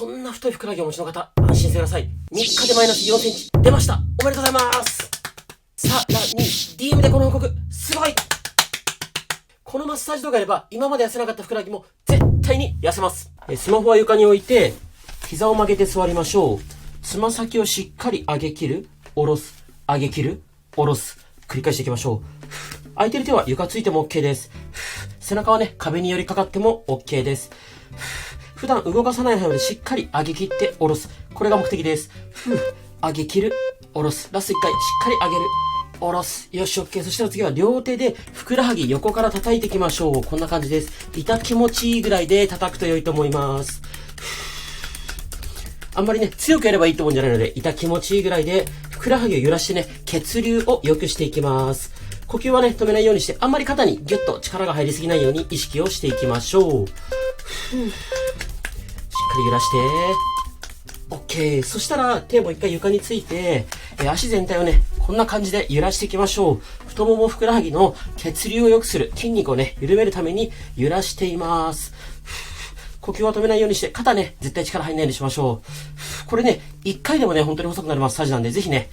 こんな太いふくらはぎをお持ちの方、安心してください。3日でマイナス4センチ出ました。おめでとうございます。さらに、DM でこの報告、すごい。このマッサージ動画やれば、今まで痩せなかったふくらはぎも絶対に痩せます。スマホは床に置いて、膝を曲げて座りましょう。つま先をしっかり上げ切る、下ろす、上げ切る、下ろす。繰り返していきましょう。空いてる手は床ついても OK です。背中はね、壁に寄りかかっても OK です。普段動かさない範囲でしっかり上げ切って下ろす。これが目的です。上げ切る、下ろす。ラスト1回、しっかり上げる。下ろす。よし、OK。そしたら次は両手でふくらはぎ横から叩いていきましょう。こんな感じです。痛気持ちいいぐらいで叩くと良いと思います。あんまりね、強くやればいいと思うんじゃないので、痛気持ちいいぐらいで、ふくらはぎを揺らしてね、血流を良くしていきます。呼吸はね、止めないようにして、あんまり肩にギュッと力が入りすぎないように意識をしていきましょう。しっかり揺らして、OK。そしたら、手も一回床について、足全体をね、こんな感じで揺らしていきましょう。太ももふくらはぎの血流を良くする、筋肉をね、緩めるために揺らしています。呼吸は止めないようにして、肩ね、絶対力入んないようにしましょう。これね、1回でもね、本当に細くなるマッサージなんで、ぜひね、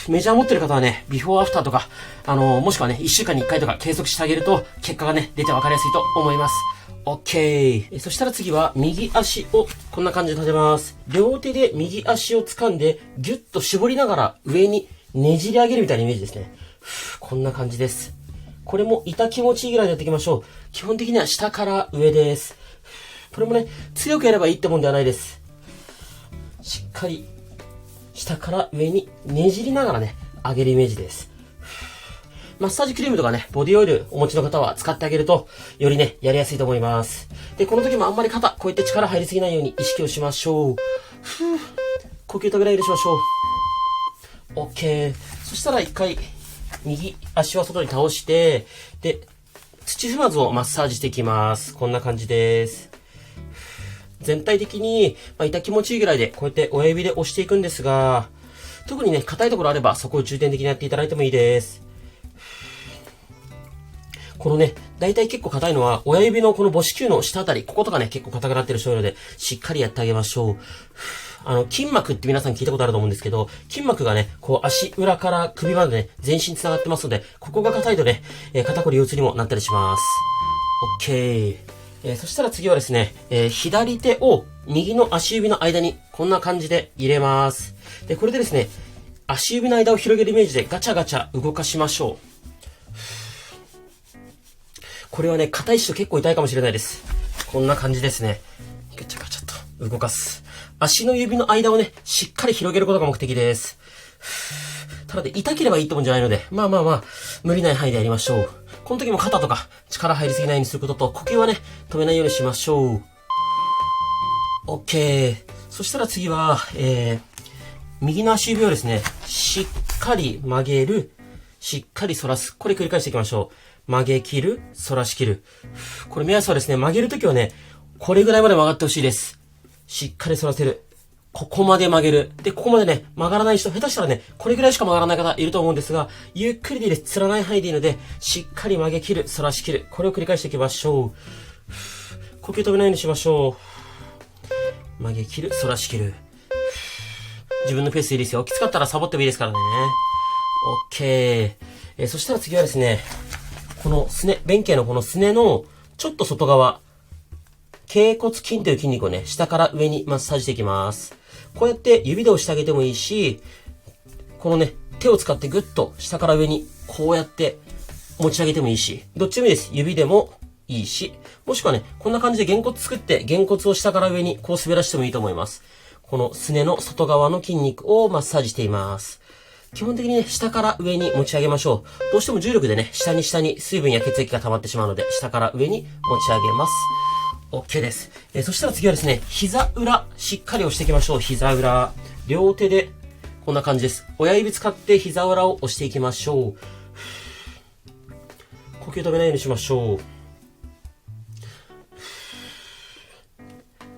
メジャー持ってる方はね、ビフォーアフターとか、もしくはね、1週間に1回とか計測してあげると、結果がね、出て分かりやすいと思います。OK。そしたら次は、右足をこんな感じで立てます。両手で右足を掴んで、ギュッと絞りながら上にねじり上げるみたいなイメージですね。こんな感じです。これも痛気持ちいいぐらいでやっていきましょう。基本的には下から上です。これもね、強くやればいいってもんではないです。しっかり、下から上にねじりながらね、上げるイメージです。マッサージクリームとかね、ボディオイルお持ちの方は使ってあげると、よりね、やりやすいと思います。で、この時もあんまり肩、こうやって力入りすぎないように意識をしましょう。呼吸止めないようにしましょう。OK。そしたら一回、右足は外に倒して、で、土踏まずをマッサージしていきます。こんな感じです。全体的に、痛気持ちいいぐらいで、こうやって親指で押していくんですが、特にね、硬いところあれば、そこを重点的にやっていただいてもいいです。このね、大体結構硬いのは、親指のこの母子球の下あたり、こことかね、結構硬くなってる人いるので、しっかりやってあげましょう。筋膜って皆さん聞いたことあると思うんですけど、筋膜がね、こう足裏から首までね、全身繋がってますので、ここが硬いとね、肩こり腰痛にもなったりします。OK。そしたら次はですね、左手を右の足指の間にこんな感じで入れます。で、これでですね、足指の間を広げるイメージでガチャガチャ動かしましょう。これはね、硬い人結構痛いかもしれないです。こんな感じですね。ガチャガチャと動かす。足の指の間をね、しっかり広げることが目的です。ただで痛ければいいってもんじゃないので、まあ、無理ない範囲でやりましょう。この時も肩とか力入りすぎないようにすることと、呼吸はね、止めないようにしましょう。OK。そしたら次は、右の足指をですね、しっかり曲げる、しっかり反らす。これ繰り返していきましょう。曲げ切る、反らし切る。これ目安はですね、曲げるときはね、これぐらいまで曲がってほしいです。しっかり反らせる。ここまで曲げる。で、ここまでね、曲がらない人、下手したらね、これぐらいしか曲がらない方いると思うんですが、ゆっくりでいいです。つらない範囲でいいので、しっかり曲げ切る、反らし切る。これを繰り返していきましょう。呼吸止めないようにしましょう。曲げ切る、反らし切る。自分のペースでいいですよ。きつかったらサボってもいいですからね。OK。そしたら次はですね、このすね、弁慶のこのすねのちょっと外側、脛骨筋という筋肉をね、下から上にマッサージしていきます。こうやって指で押してあげてもいいし、このね、手を使ってグッと下から上にこうやって持ち上げてもいいし、どっちでもいいです。指でもいいし、もしくはね、こんな感じでげんこつ作って、げんこつを下から上にこう滑らしてもいいと思います。このすねの外側の筋肉をマッサージしています。基本的にね、下から上に持ち上げましょう。どうしても重力でね、下に水分や血液が溜まってしまうので、下から上に持ち上げます。OK です。そしたら次はですね、膝裏、しっかり押していきましょう。膝裏。両手で、こんな感じです。親指使って膝裏を押していきましょう。呼吸止めないようにしましょう。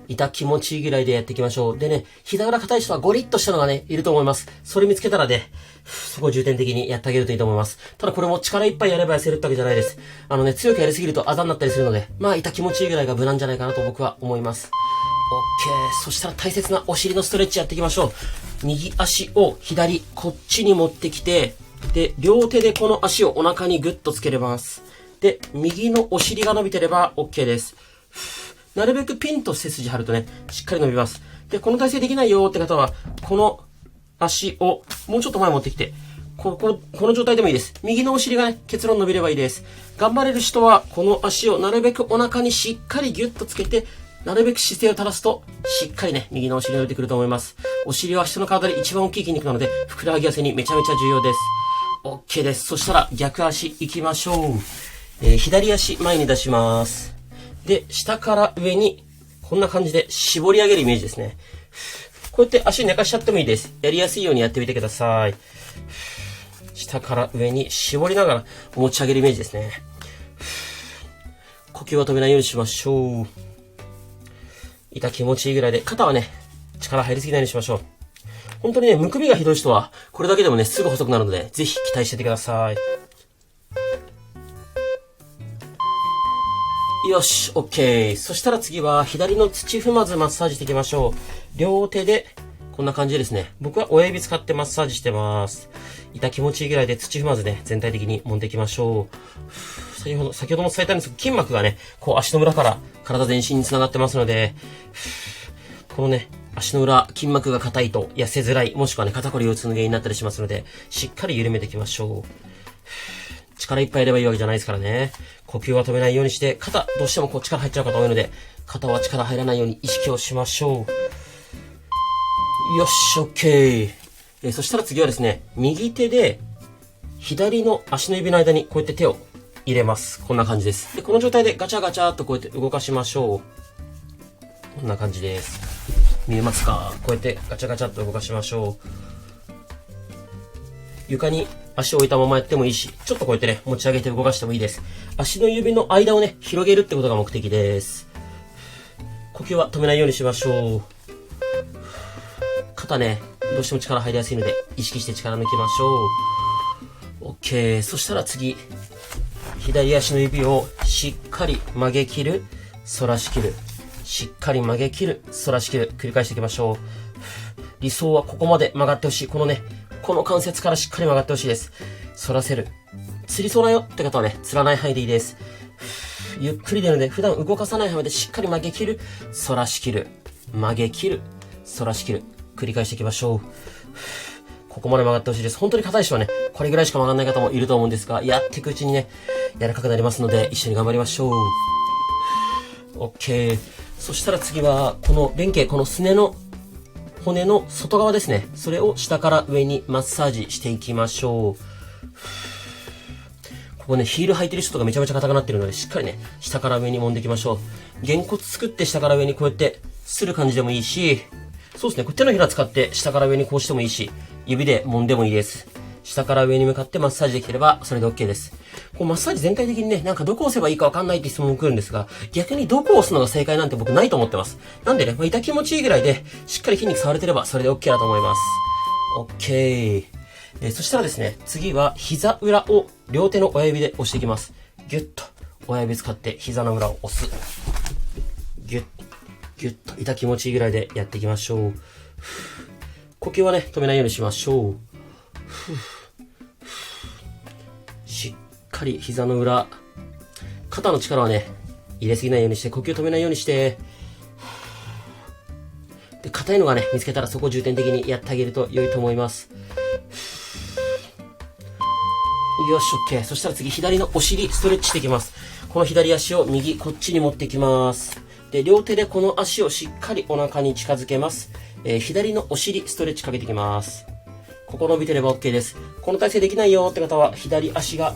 痛気持ちいいぐらいでやっていきましょう。でね、膝裏硬い人はゴリッとしたのがね、いると思います。それ見つけたらね、そこを重点的にやってあげるといいと思います。ただこれも力いっぱいやれば痩せるってわけじゃないです。強くやりすぎるとあざになったりするので、痛気持ちいいぐらいが無難じゃないかなと僕は思います。そしたら大切なお尻のストレッチやっていきましょう。右足を左、こっちに持ってきて、で、両手でこの足をお腹にグッとつけれます。で、右のお尻が伸びてれば OK です。なるべくピンと背筋張るとね、しっかり伸びます。で、この体勢できないよって方は、この足をもうちょっと前持ってきて、この状態でもいいです。右のお尻がね、結論伸びればいいです。頑張れる人は、この足をなるべくお腹にしっかりギュッとつけて、なるべく姿勢を正すと、しっかりね、右のお尻伸びてくると思います。お尻は人の体で一番大きい筋肉なので、ふくらはぎ痩せにめちゃめちゃ重要です。OK です。そしたら逆足行きましょう。左足前に出します。で、下から上に、こんな感じで絞り上げるイメージですね。こうやって足寝かしちゃってもいいです。やりやすいようにやってみてください。下から上に絞りながら持ち上げるイメージですね。呼吸は止めないようにしましょう。痛気持ちいいぐらいで、肩はね、力入りすぎないようにしましょう。本当にね、むくみがひどい人は、これだけでもね、すぐ細くなるので、ぜひ期待しててください。よし、OK。そしたら次は、左の土踏まずマッサージしていきましょう。両手で、こんな感じでですね。僕は親指使ってマッサージしてます。痛気持ちいいぐらいで土踏まずね、全体的に揉んでいきましょう。先ほども伝えたんですけど、筋膜がね、こう足の裏から体全身に繋がってますので、このね、足の裏、筋膜が硬いと痩せづらい、もしくはね、肩こり腰痛の原因になったりしますので、しっかり緩めていきましょう。力いっぱいいればいいわけじゃないですからね。呼吸は止めないようにして、肩、どうしてもこう力入っちゃう方多いので、肩は力入らないように意識をしましょう。よし、OK。そしたら次はですね、右手で、左の足の指の間にこうやって手を入れます。こんな感じです。で、この状態でガチャガチャっとこうやって動かしましょう。こんな感じです。見えますか？こうやってガチャガチャっと動かしましょう。床に足を置いたままやってもいいし、ちょっとこうやってね、持ち上げて動かしてもいいです。足の指の間をね、広げるってことが目的です。呼吸は止めないようにしましょう。肩ね、どうしても力入りやすいので、意識して力抜きましょう。OK。そしたら次、左足の指をしっかり曲げ切る、反らし切る。しっかり曲げ切る、反らし切る。繰り返していきましょう。理想はここまで曲がってほしい。このね、この関節からしっかり曲がってほしいです。反らせる。つりそうなよって方はね、つらない範囲でいいです。ゆっくりでので、普段動かさない範囲でしっかり曲げ切る、反らし切る。曲げ切る、反らし切る。繰り返していきましょう。ここまで曲がってほしいです。本当に硬い人はね、これぐらいしか曲がらない方もいると思うんですが、やっていくうちにね、柔らかくなりますので、一緒に頑張りましょう。OK。そしたら次は、この連携、このすねの骨の外側ですね。それを下から上にマッサージしていきましょう。ここね、ヒール履いてる人とかめちゃめちゃ硬くなってるので、しっかりね、下から上に揉んでいきましょう。げんこつ作って下から上にこうやってする感じでもいいし、そうですね、こう手のひら使って下から上にこうしてもいいし、指で揉んでもいいです。下から上に向かってマッサージできてれば、それで OK です。こうマッサージ全体的にね、なんかどこを押せばいいかわかんないって質問も来るんですが、逆にどこを押すのが正解なんて僕ないと思ってます。なんでね、痛気持ちいいぐらいで、しっかり筋肉触れてれば、それで OK だと思います。OK。そしたらですね、次は膝裏を両手の親指で押していきます。ギュッと、親指使って膝の裏を押す。ギュッ、ギュッと、痛気持ちいいぐらいでやっていきましょう。呼吸はね、止めないようにしましょう。しっかり膝の裏、肩の力はね、入れすぎないようにして、呼吸止めないようにして、で、硬いのがね、見つけたらそこを重点的にやってあげると良いと思います。よし、OK。そしたら次、左のお尻ストレッチしていきます。この左足を右、こっちに持っていきます。で、両手でこの足をしっかりお腹に近づけます。左のお尻ストレッチかけていきます。ここ伸びてれば OK です。この体勢できないよって方は、左足が、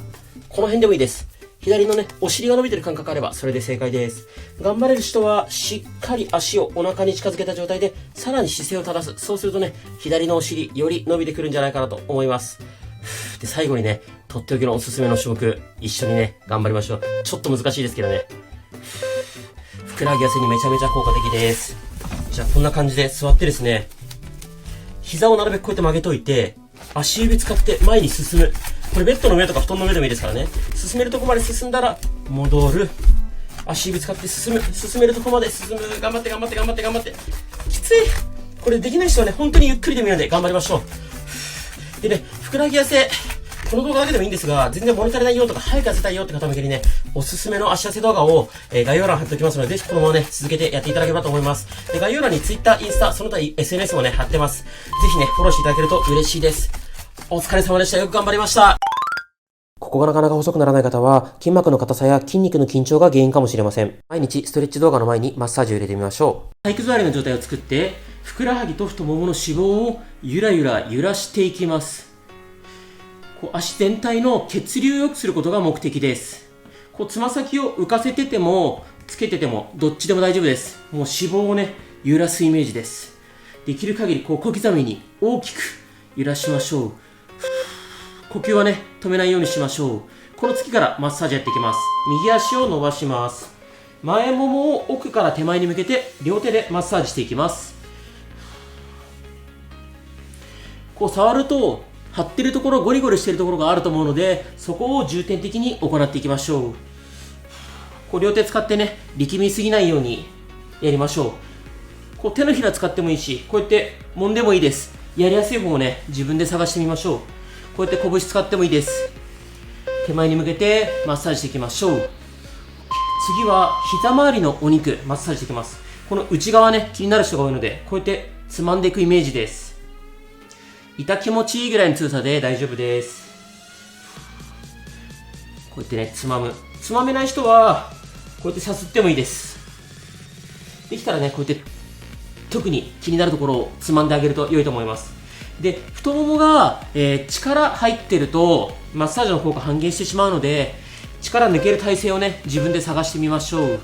この辺でもいいです。左のね、お尻が伸びてる感覚あれば、それで正解です。頑張れる人は、しっかり足をお腹に近づけた状態で、さらに姿勢を正す。そうするとね、左のお尻、より伸びてくるんじゃないかなと思います。で、最後にね、とっておきのおすすめの種目、一緒にね、頑張りましょう。ちょっと難しいですけどね。ふくらはぎ痩せにめちゃめちゃ効果的です。じゃあ、こんな感じで座ってですね、膝をなるべくこうやって曲げといて、足指使って前に進む。これベッドの上とか布団の上でもいいですからね。進めるとこまで進んだら、戻る。足ぶつかって進めるところまで進む。頑張って頑張って頑張って頑張って。きつい。これできない人はね、本当にゆっくりでもいいので頑張りましょう。でね、ふくらはぎ痩せ。この動画だけでもいいんですが、全然物足りないよとか、早く痩せたいよって方向けにね、おすすめの足痩せ動画を、概要欄貼っておきますので、ぜひこのままね、続けてやっていただければと思います。で、概要欄に Twitter、インスタ、その他 SNS もね、貼ってます。ぜひね、フォローしていただけると嬉しいです。お疲れ様でした。よく頑張りました。ここがなかなか細くならない方は、筋膜の硬さや筋肉の緊張が原因かもしれません。毎日ストレッチ動画の前にマッサージを入れてみましょう。体育座りの状態を作って、ふくらはぎと太ももの脂肪をゆらゆら揺らしていきます。足全体の血流を良くすることが目的です。つま先を浮かせてても、つけてても、どっちでも大丈夫です。もう脂肪をね、揺らすイメージです。できる限り小刻みに大きく揺らしましょう。呼吸はね、止めないようにしましょう。この次からマッサージやっていきます。右足を伸ばします。前ももを奥から手前に向けて、両手でマッサージしていきます。触ると、張ってるところ、ゴリゴリしてるところがあると思うので、そこを重点的に行っていきましょう。両手使ってね、力みすぎないようにやりましょう。手のひら使ってもいいし、こうやって揉んでもいいです。やりやすい方をね、自分で探してみましょう。こうやって拳使ってもいいです。手前に向けてマッサージしていきましょう。次は膝周りのお肉、マッサージしていきます。この内側ね、気になる人が多いので、こうやってつまんでいくイメージです。痛気持ちいいぐらいの強さで大丈夫です。こうやってね、つまむ。つまめない人は、こうやってさすってもいいです。できたらね、こうやって、特に気になるところをつまんであげると良いと思います。で、太ももが、力入ってると、マッサージの効果半減してしまうので、力抜ける体勢をね、自分で探してみましょう。よ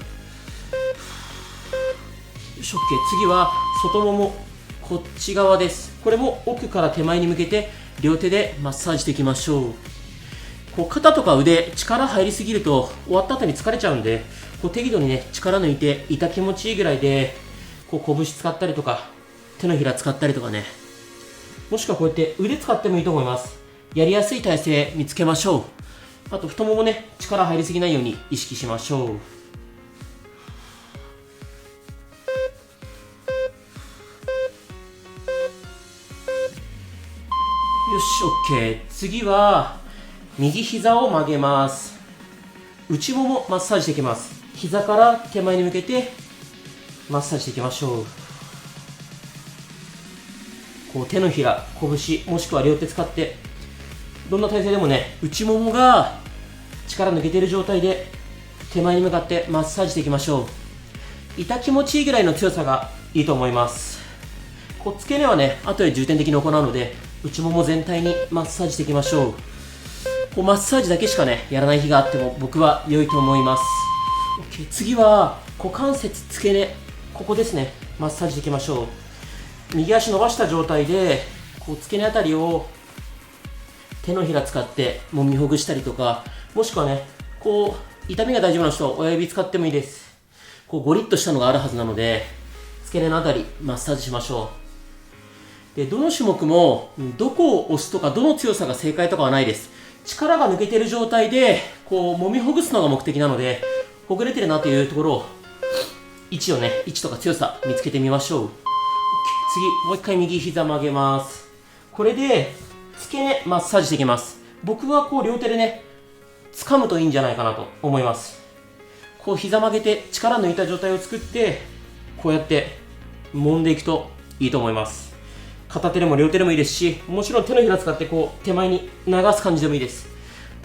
し、OK。次は、外もも。こっち側です。これも奥から手前に向けて両手でマッサージしていきましょう。肩とか腕、力入りすぎると終わった後に疲れちゃうんで、適度にね、力抜いて痛気持ちいいぐらいで、拳使ったりとか、手のひら使ったりとかね。もしくはこうやって腕使ってもいいと思います。やりやすい体勢見つけましょう。あと太ももね、力入りすぎないように意識しましょう。よし、OK。次は、右膝を曲げます。内ももマッサージしていきます。膝から手前に向けて、マッサージしていきましょう。手のひら、拳、もしくは両手使って、どんな体勢でもね、内ももが力抜けている状態で、手前に向かってマッサージしていきましょう。痛気持ちいいぐらいの強さがいいと思います。付け根はね、後で重点的に行うので、内もも全体にマッサージしていきましょう。マッサージだけしかね、やらない日があっても僕は良いと思います。OK。次は、股関節付け根。ここですね。マッサージしていきましょう。右足伸ばした状態で、付け根あたりを手のひら使って揉みほぐしたりとか、もしくはね、痛みが大丈夫な人は親指使ってもいいです。ゴリッとしたのがあるはずなので、付け根のあたりマッサージしましょう。で、どの種目もどこを押すとかどの強さが正解とかはないです。力が抜けている状態で揉みほぐすのが目的なので、ほぐれてるなというところを位置とか強さ見つけてみましょう。OK。次、もう一回右膝曲げます。これで付け根マッサージしていきます。僕は両手でね、掴むといいんじゃないかなと思います。膝曲げて力抜いた状態を作って、こうやって揉んでいくといいと思います。片手でも両手でもいいですし、もちろん手のひら使って手前に流す感じでもいいです。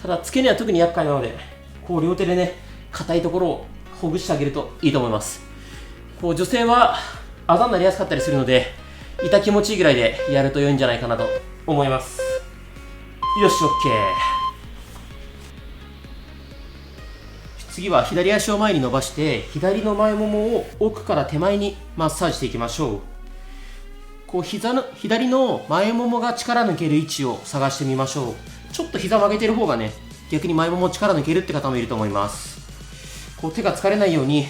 ただ付け根は特に厄介なので、両手でね、硬いところをほぐしてあげるといいと思います。女性はあざになりやすかったりするので、痛気持ちいいぐらいでやると良いんじゃないかなと思います。よし、OK。次は左足を前に伸ばして、左の前ももを奥から手前にマッサージしていきましょう。左の前ももが力抜ける位置を探してみましょう。ちょっと膝曲げてる方がね、逆に前もも力抜けるって方もいると思います。手が疲れないように、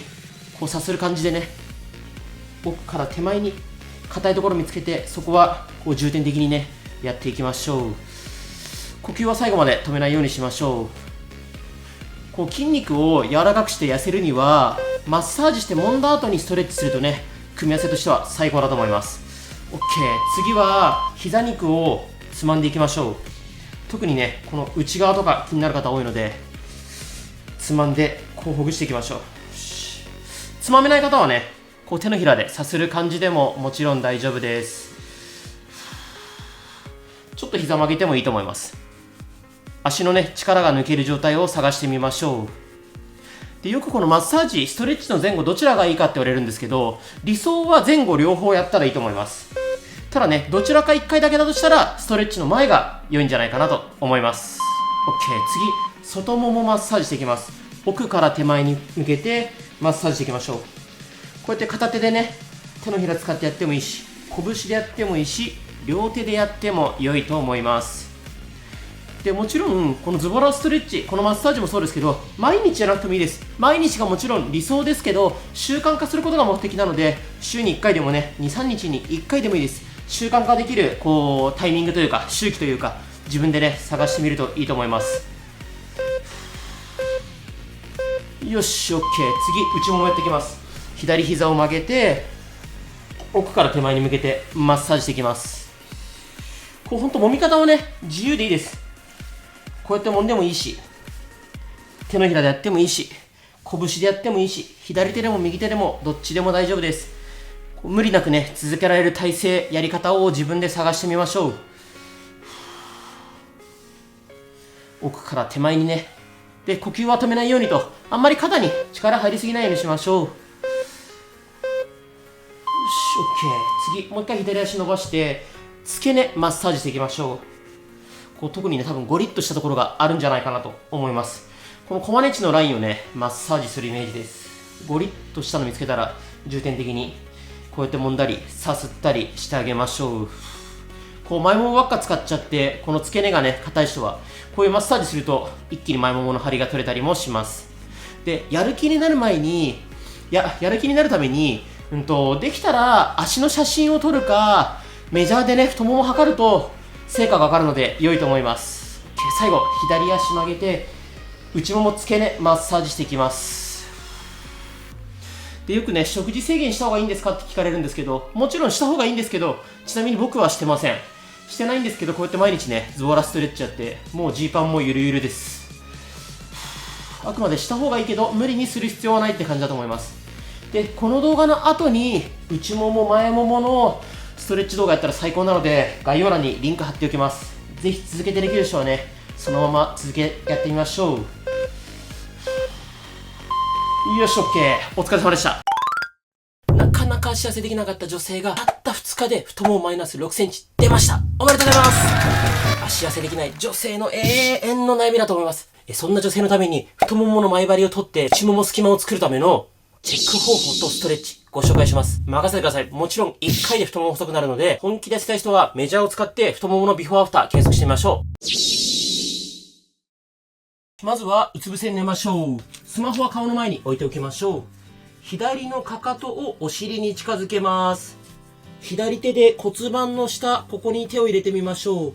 さする感じでね、奥から手前に硬いところを見つけて、そこは重点的にね、やっていきましょう。呼吸は最後まで止めないようにしましょう。こう筋肉を柔らかくして痩せるにはマッサージして揉んだ後にストレッチするとね、組み合わせとしては最高だと思います。 OK、 次は膝肉をつまんでいきましょう。特にねこの内側とか気になる方多いので、つまんでこうほぐしていきましょう。つまめない方はね、こう手のひらでさする感じでももちろん大丈夫です。ちょっと膝曲げてもいいと思います。足のね力が抜ける状態を探してみましょう。でよくこのマッサージ、ストレッチの前後どちらがいいかって言われるんですけど、理想は前後両方やったらいいと思います。ただね、どちらか1回だけだとしたらストレッチの前が良いんじゃないかなと思います。 OK、 次外ももマッサージしていきます。奥から手前に向けてマッサージしていきましょう。こうやって片手でね手のひら使ってやってもいいし、拳でやってもいいし、両手でやっても良いと思います。でもちろんこのズボラストレッチ、このマッサージもそうですけど、毎日じゃなくてもいいです。毎日がもちろん理想ですけど、習慣化することが目的なので、週に1回でもね 2,3 日に1回でもいいです。習慣化できるこうタイミングというか周期というか、自分でね探してみるといいと思います。よし OK、 次内ももやっていきます。左膝を曲げて奥から手前に向けてマッサージしていきます。こうほんと揉み方はね自由でいいです。こうやって揉んでもいいし、手のひらでやってもいいし、拳でやってもいいし、左手でも右手でもどっちでも大丈夫です。無理なくね続けられる体勢、やり方を自分で探してみましょう。奥から手前にね、で呼吸は止めないようにと、あんまり肩に力入りすぎないようにしましょう。よし OK、 次もう一回左足伸ばして付け根マッサージしていきましょう。こう特にね多分ゴリッとしたところがあるんじゃないかなと思います。このコマネチのラインをねマッサージするイメージです。ゴリッとしたの見つけたら重点的にこうやって揉んだりさすったりしてあげましょう。こう前もも輪っか使っちゃってこの付け根がね硬い人はこういうマッサージすると一気に前ももの張りが取れたりもします。でやる気になる前に、やる気になるために、できたら足の写真を撮るかメジャーでね太ももを測ると成果が上がるので良いと思います。最後左足曲げて内もも付け根マッサージしていきます。でよくね食事制限した方がいいんですかって聞かれるんですけど、もちろんした方がいいんですけど、ちなみに僕はしてません。してないんですけど、こうやって毎日ねズボラストレッチやってもうジーパンもゆるゆるです。あくまでした方がいいけど無理にする必要はないって感じだと思います。でこの動画の後に内もも前もものストレッチ動画やったら最高なので、概要欄にリンク貼っておきます。ぜひ続けてできる人はねそのまま続けやってみましょう。よし OK、 お疲れ様でした。なかなか足痩せできなかった女性がたった2日で太ももマイナス6センチ出ました。おめでとうございます。足痩せできない女性の永遠の悩みだと思います。そんな女性のために太ももの前張りを取って内もも隙間を作るためのチェック方法とストレッチご紹介します。任せてください。もちろん1回で太もも細くなるので、本気で痩せたい人はメジャーを使って太もものビフォーアフター計測してみましょう。まずはうつ伏せに寝ましょう。スマホは顔の前に置いておきましょう。左のかかとをお尻に近づけます。左手で骨盤の下、ここに手を入れてみましょう。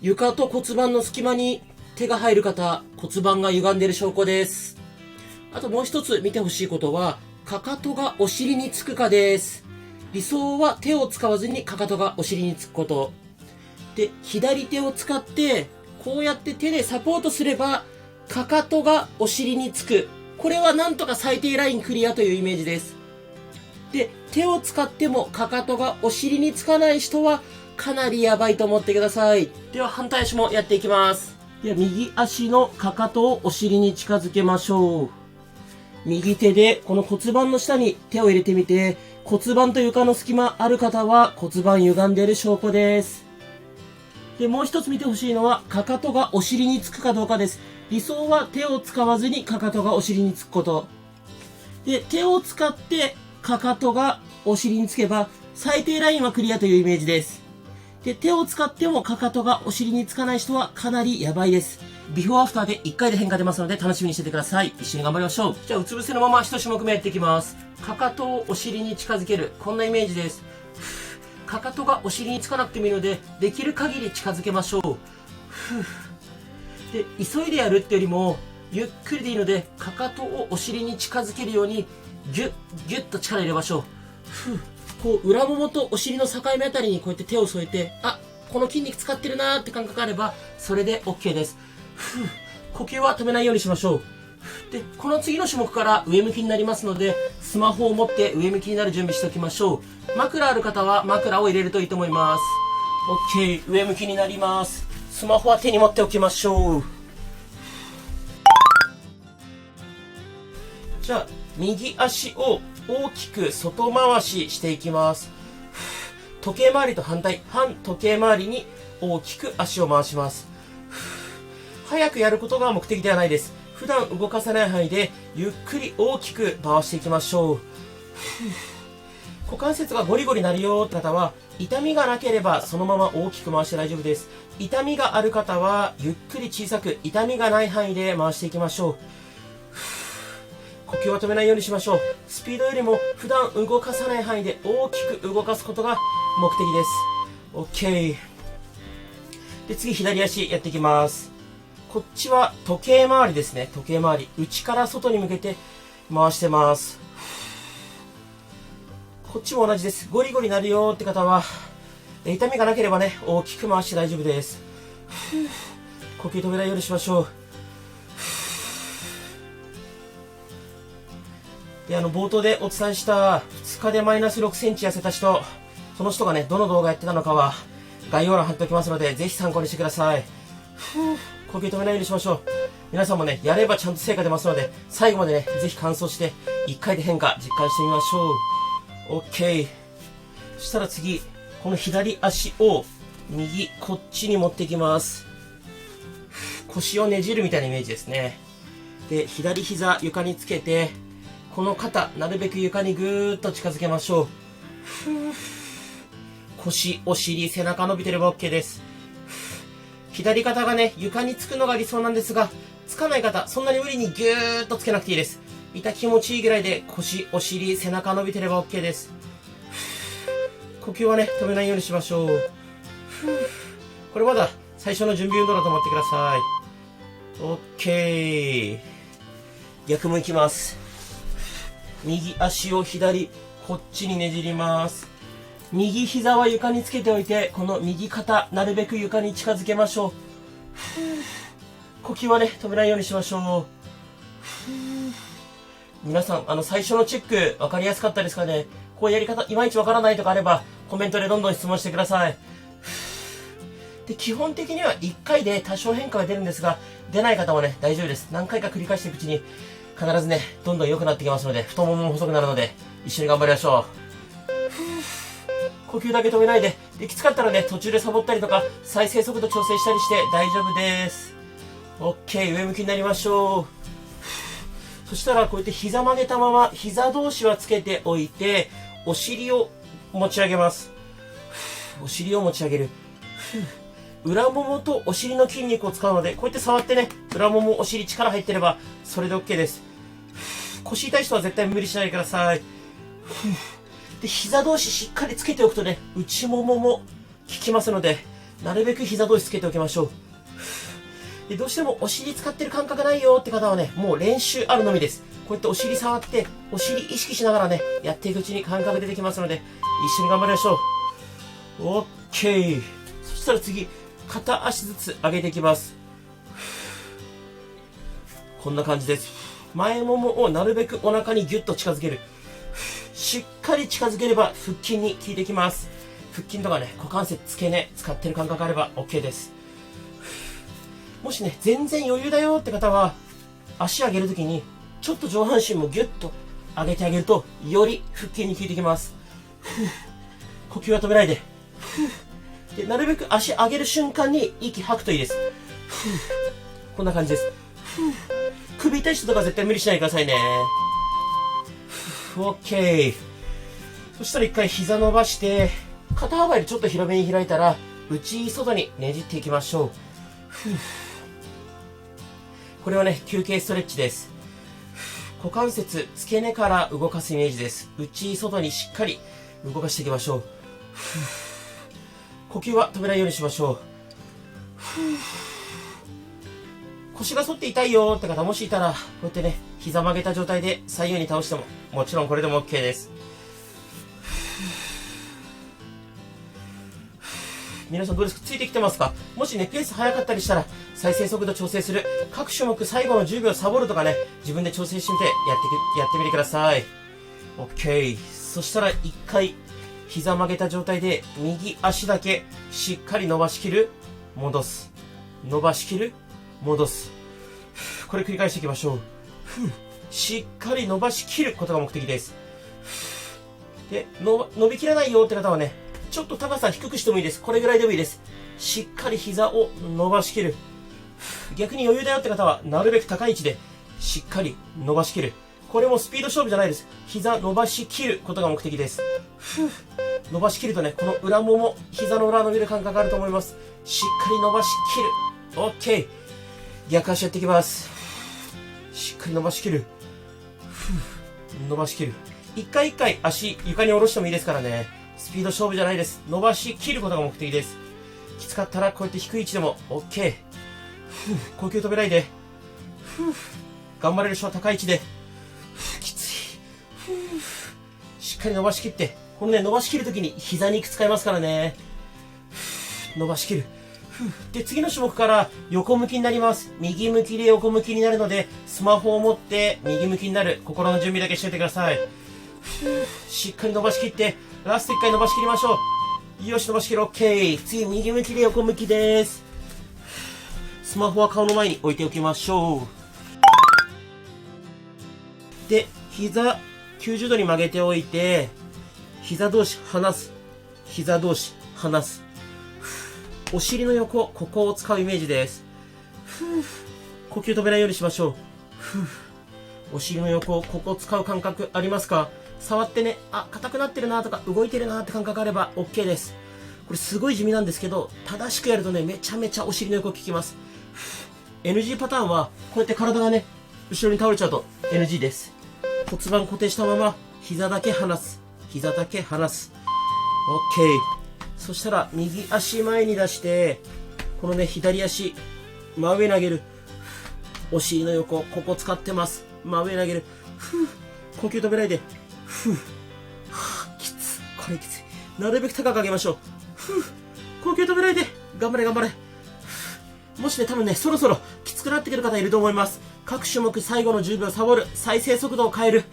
床と骨盤の隙間に手が入る方、骨盤が歪んでいる証拠です。あともう一つ見てほしいことは、かかとがお尻につくかです。理想は手を使わずにかかとがお尻につくこと。で、左手を使って、こうやって手でサポートすれば、かかとがお尻につく。これはなんとか最低ラインクリアというイメージです。で、手を使ってもかかとがお尻につかない人は、かなりやばいと思ってください。では反対足もやっていきます。では右足のかかとをお尻に近づけましょう。右手でこの骨盤の下に手を入れてみて、骨盤と床の隙間ある方は骨盤歪んでいる証拠です。で、もう一つ見てほしいのは、かかとがお尻につくかどうかです。理想は手を使わずにかかとがお尻につくこと。で、手を使ってかかとがお尻につけば、最低ラインはクリアというイメージです。で、手を使ってもかかとがお尻につかない人はかなりやばいです。ビフォーアフターで1回で変化出ますので楽しみにしててください。一緒に頑張りましょう。じゃあうつ伏せのまま1種目目やっていきます。かかとをお尻に近づける。こんなイメージです。かかとがお尻につかなくてもいいので、できる限り近づけましょう。で、急いでやるってよりも、ゆっくりでいいので、かかとをお尻に近づけるように、ギュッ、ギュッと力入れましょう。こう、裏ももとお尻の境目あたりにこうやって手を添えて、あ、この筋肉使ってるなーって感覚があれば、それで OK です。呼吸は止めないようにしましょう。で、この次の種目から上向きになりますので、スマホを持って上向きになる準備しておきましょう。枕ある方は枕を入れるといいと思います。OK、上向きになります。スマホは手に持っておきましょう。じゃあ、右足を大きく外回ししていきます。時計回りと反対、反時計回りに大きく足を回します。早くやることが目的ではないです。普段動かさない範囲でゆっくり大きく回していきましょう。股関節がゴリゴリなるよって方は、痛みがなければそのまま大きく回して大丈夫です。痛みがある方はゆっくり小さく痛みがない範囲で回していきましょう。呼吸は止めないようにしましょう。スピードよりも普段動かさない範囲で大きく動かすことが目的です。 OK で、次左足やっていきます。こっちは時計回りですね。時計回り、内から外に向けて回してます。こっちも同じです。ゴリゴリなるよって方は、痛みがなければね、大きく回して大丈夫です。呼吸止めないようにしましょう。で、冒頭でお伝えした2日でマイナス6センチ痩せた人、その人がね、どの動画やってたのかは概要欄貼っておきますので、ぜひ参考にしてください。呼吸止めないようにしましょう。皆さんもね、やればちゃんと成果出ますので、最後までね、ぜひ完走して1回で変化実感してみましょう。 OK。 そしたら次、この左足を右こっちに持っていきます。腰をねじるみたいなイメージですね。で、左膝床につけて、この肩なるべく床にぐーっと近づけましょう。腰、お尻、背中伸びてれば OK です。左肩がね、床につくのが理想なんですが、つかない方、そんなに無理にぎゅーっとつけなくていいです。痛気持ちいいぐらいで腰、お尻、背中伸びてれば OK です。呼吸はね、止めないようにしましょう。これまだ最初の準備運動だと思ってください。OK。逆もいきます。右足を左、こっちにねじります。右膝は床につけておいて、この右肩、なるべく床に近づけましょう。呼吸はね、止めないようにしましょう。皆さん、最初のチェック、わかりやすかったですかね。こうやり方、いまいちわからないとかあれば、コメントでどんどん質問してください。で、基本的には1回で多少変化が出るんですが、出ない方もね、大丈夫です。何回か繰り返していくうちに、必ずね、どんどん良くなってきますので、太ももも細くなるので、一緒に頑張りましょう。呼吸だけ止めないで、きつかったらね、途中でサボったりとか、再生速度調整したりして大丈夫です。OK、上向きになりましょう。そしたら、こうやって膝曲げたまま、膝同士はつけておいて、お尻を持ち上げます。お尻を持ち上げる。裏ももとお尻の筋肉を使うので、こうやって触ってね、裏もも、お尻力入ってれば、それで OK です。腰痛い人は絶対無理しないでください。で、膝同士しっかりつけておくとね、内ももも効きますので、なるべく膝同士つけておきましょう。で、どうしてもお尻使ってる感覚ないよって方はね、もう練習あるのみです。こうやってお尻触って、お尻意識しながらね、やっていくうちに感覚出てきますので、一緒に頑張りましょう。OK。そしたら次、片足ずつ上げていきます。こんな感じです。前ももをなるべくお腹にギュッと近づける。しっかり近づければ腹筋に効いてきます。腹筋とかね、股関節付け根使ってる感覚あれば OK です。もしね、全然余裕だよって方は、足上げるときに、ちょっと上半身もギュッと上げてあげると、より腹筋に効いてきます。呼吸は止めないで。で、なるべく足上げる瞬間に息吐くといいです。こんな感じです。首痛い人とか絶対無理しないでくださいね。OK。そしたら一回膝伸ばして、肩幅よりちょっと広めに開いたら、内外にねじっていきましょう。これはね、休憩ストレッチです。股関節、付け根から動かすイメージです。内外にしっかり動かしていきましょう。呼吸は止めないようにしましょう。腰が反って痛いよって方もしいたら、こうやってね、膝曲げた状態で左右に倒しても、もちろんこれでも OK です。皆さんどうですか？ついてきてますか？もしね、ペース速かったりしたら、再生速度調整する。各種目最後の10秒サボるとかね、自分で調整してみて、やってみてください。OK。そしたら一回、膝曲げた状態で、右足だけしっかり伸ばしきる。戻す。伸ばしきる。戻す。これ繰り返していきましょう。しっかり伸ばしきることが目的です。で、伸びきらないよって方はね、ちょっと高さ低くしてもいいです。これぐらいでもいいです。しっかり膝を伸ばしきる。逆に余裕だよって方は、なるべく高い位置で、しっかり伸ばしきる。これもスピード勝負じゃないです。膝伸ばしきることが目的です。伸ばしきるとね、この裏もも、膝の裏伸びる感覚があると思います。しっかり伸ばしきる。OK。逆足やっていきます。しっかり伸ばしきる。伸ばしきる。一回一回足床に下ろしてもいいですからね。スピード勝負じゃないです。伸ばしきることが目的です。きつかったらこうやって低い位置でも OK。呼吸止めないで。頑張れる人は高い位置で。きつい。しっかり伸ばしきって。このね、伸ばしきるときに膝肉使いますからね。伸ばしきる。で、次の種目から横向きになります。右向きで横向きになるので、スマホを持って右向きになる心の準備だけしておいてください。しっかり伸ばしきって、ラスト1回伸ばしきりましょう。よし、伸ばしきる。OK。次、右向きで横向きです。スマホは顔の前に置いておきましょう。で、膝90度に曲げておいて、膝同士離す。膝同士離す。お尻の横、ここを使うイメージです。呼吸止めないようにしましょう。お尻の横、ここを使う感覚ありますか？触ってね、硬くなってるなとか動いてるなって感覚あれば OK です。これすごい地味なんですけど、正しくやるとね、めちゃめちゃお尻の横効きます。NG パターンは、こうやって体がね、後ろに倒れちゃうと NG です。骨盤固定したまま、膝だけ離す。膝だけ離す。OK。そしたら、右足前に出して、このね、左足、真上に上げる。お尻の横、ここ使ってます。真上に上げる。呼吸止めないで。きつ。これきつい。なるべく高く上げましょう。呼吸止めないで。頑張れ頑張れ。もしね、多分ね、そろそろきつくなってくる方いると思います。各種目最後の10秒サボる。再生速度を変える。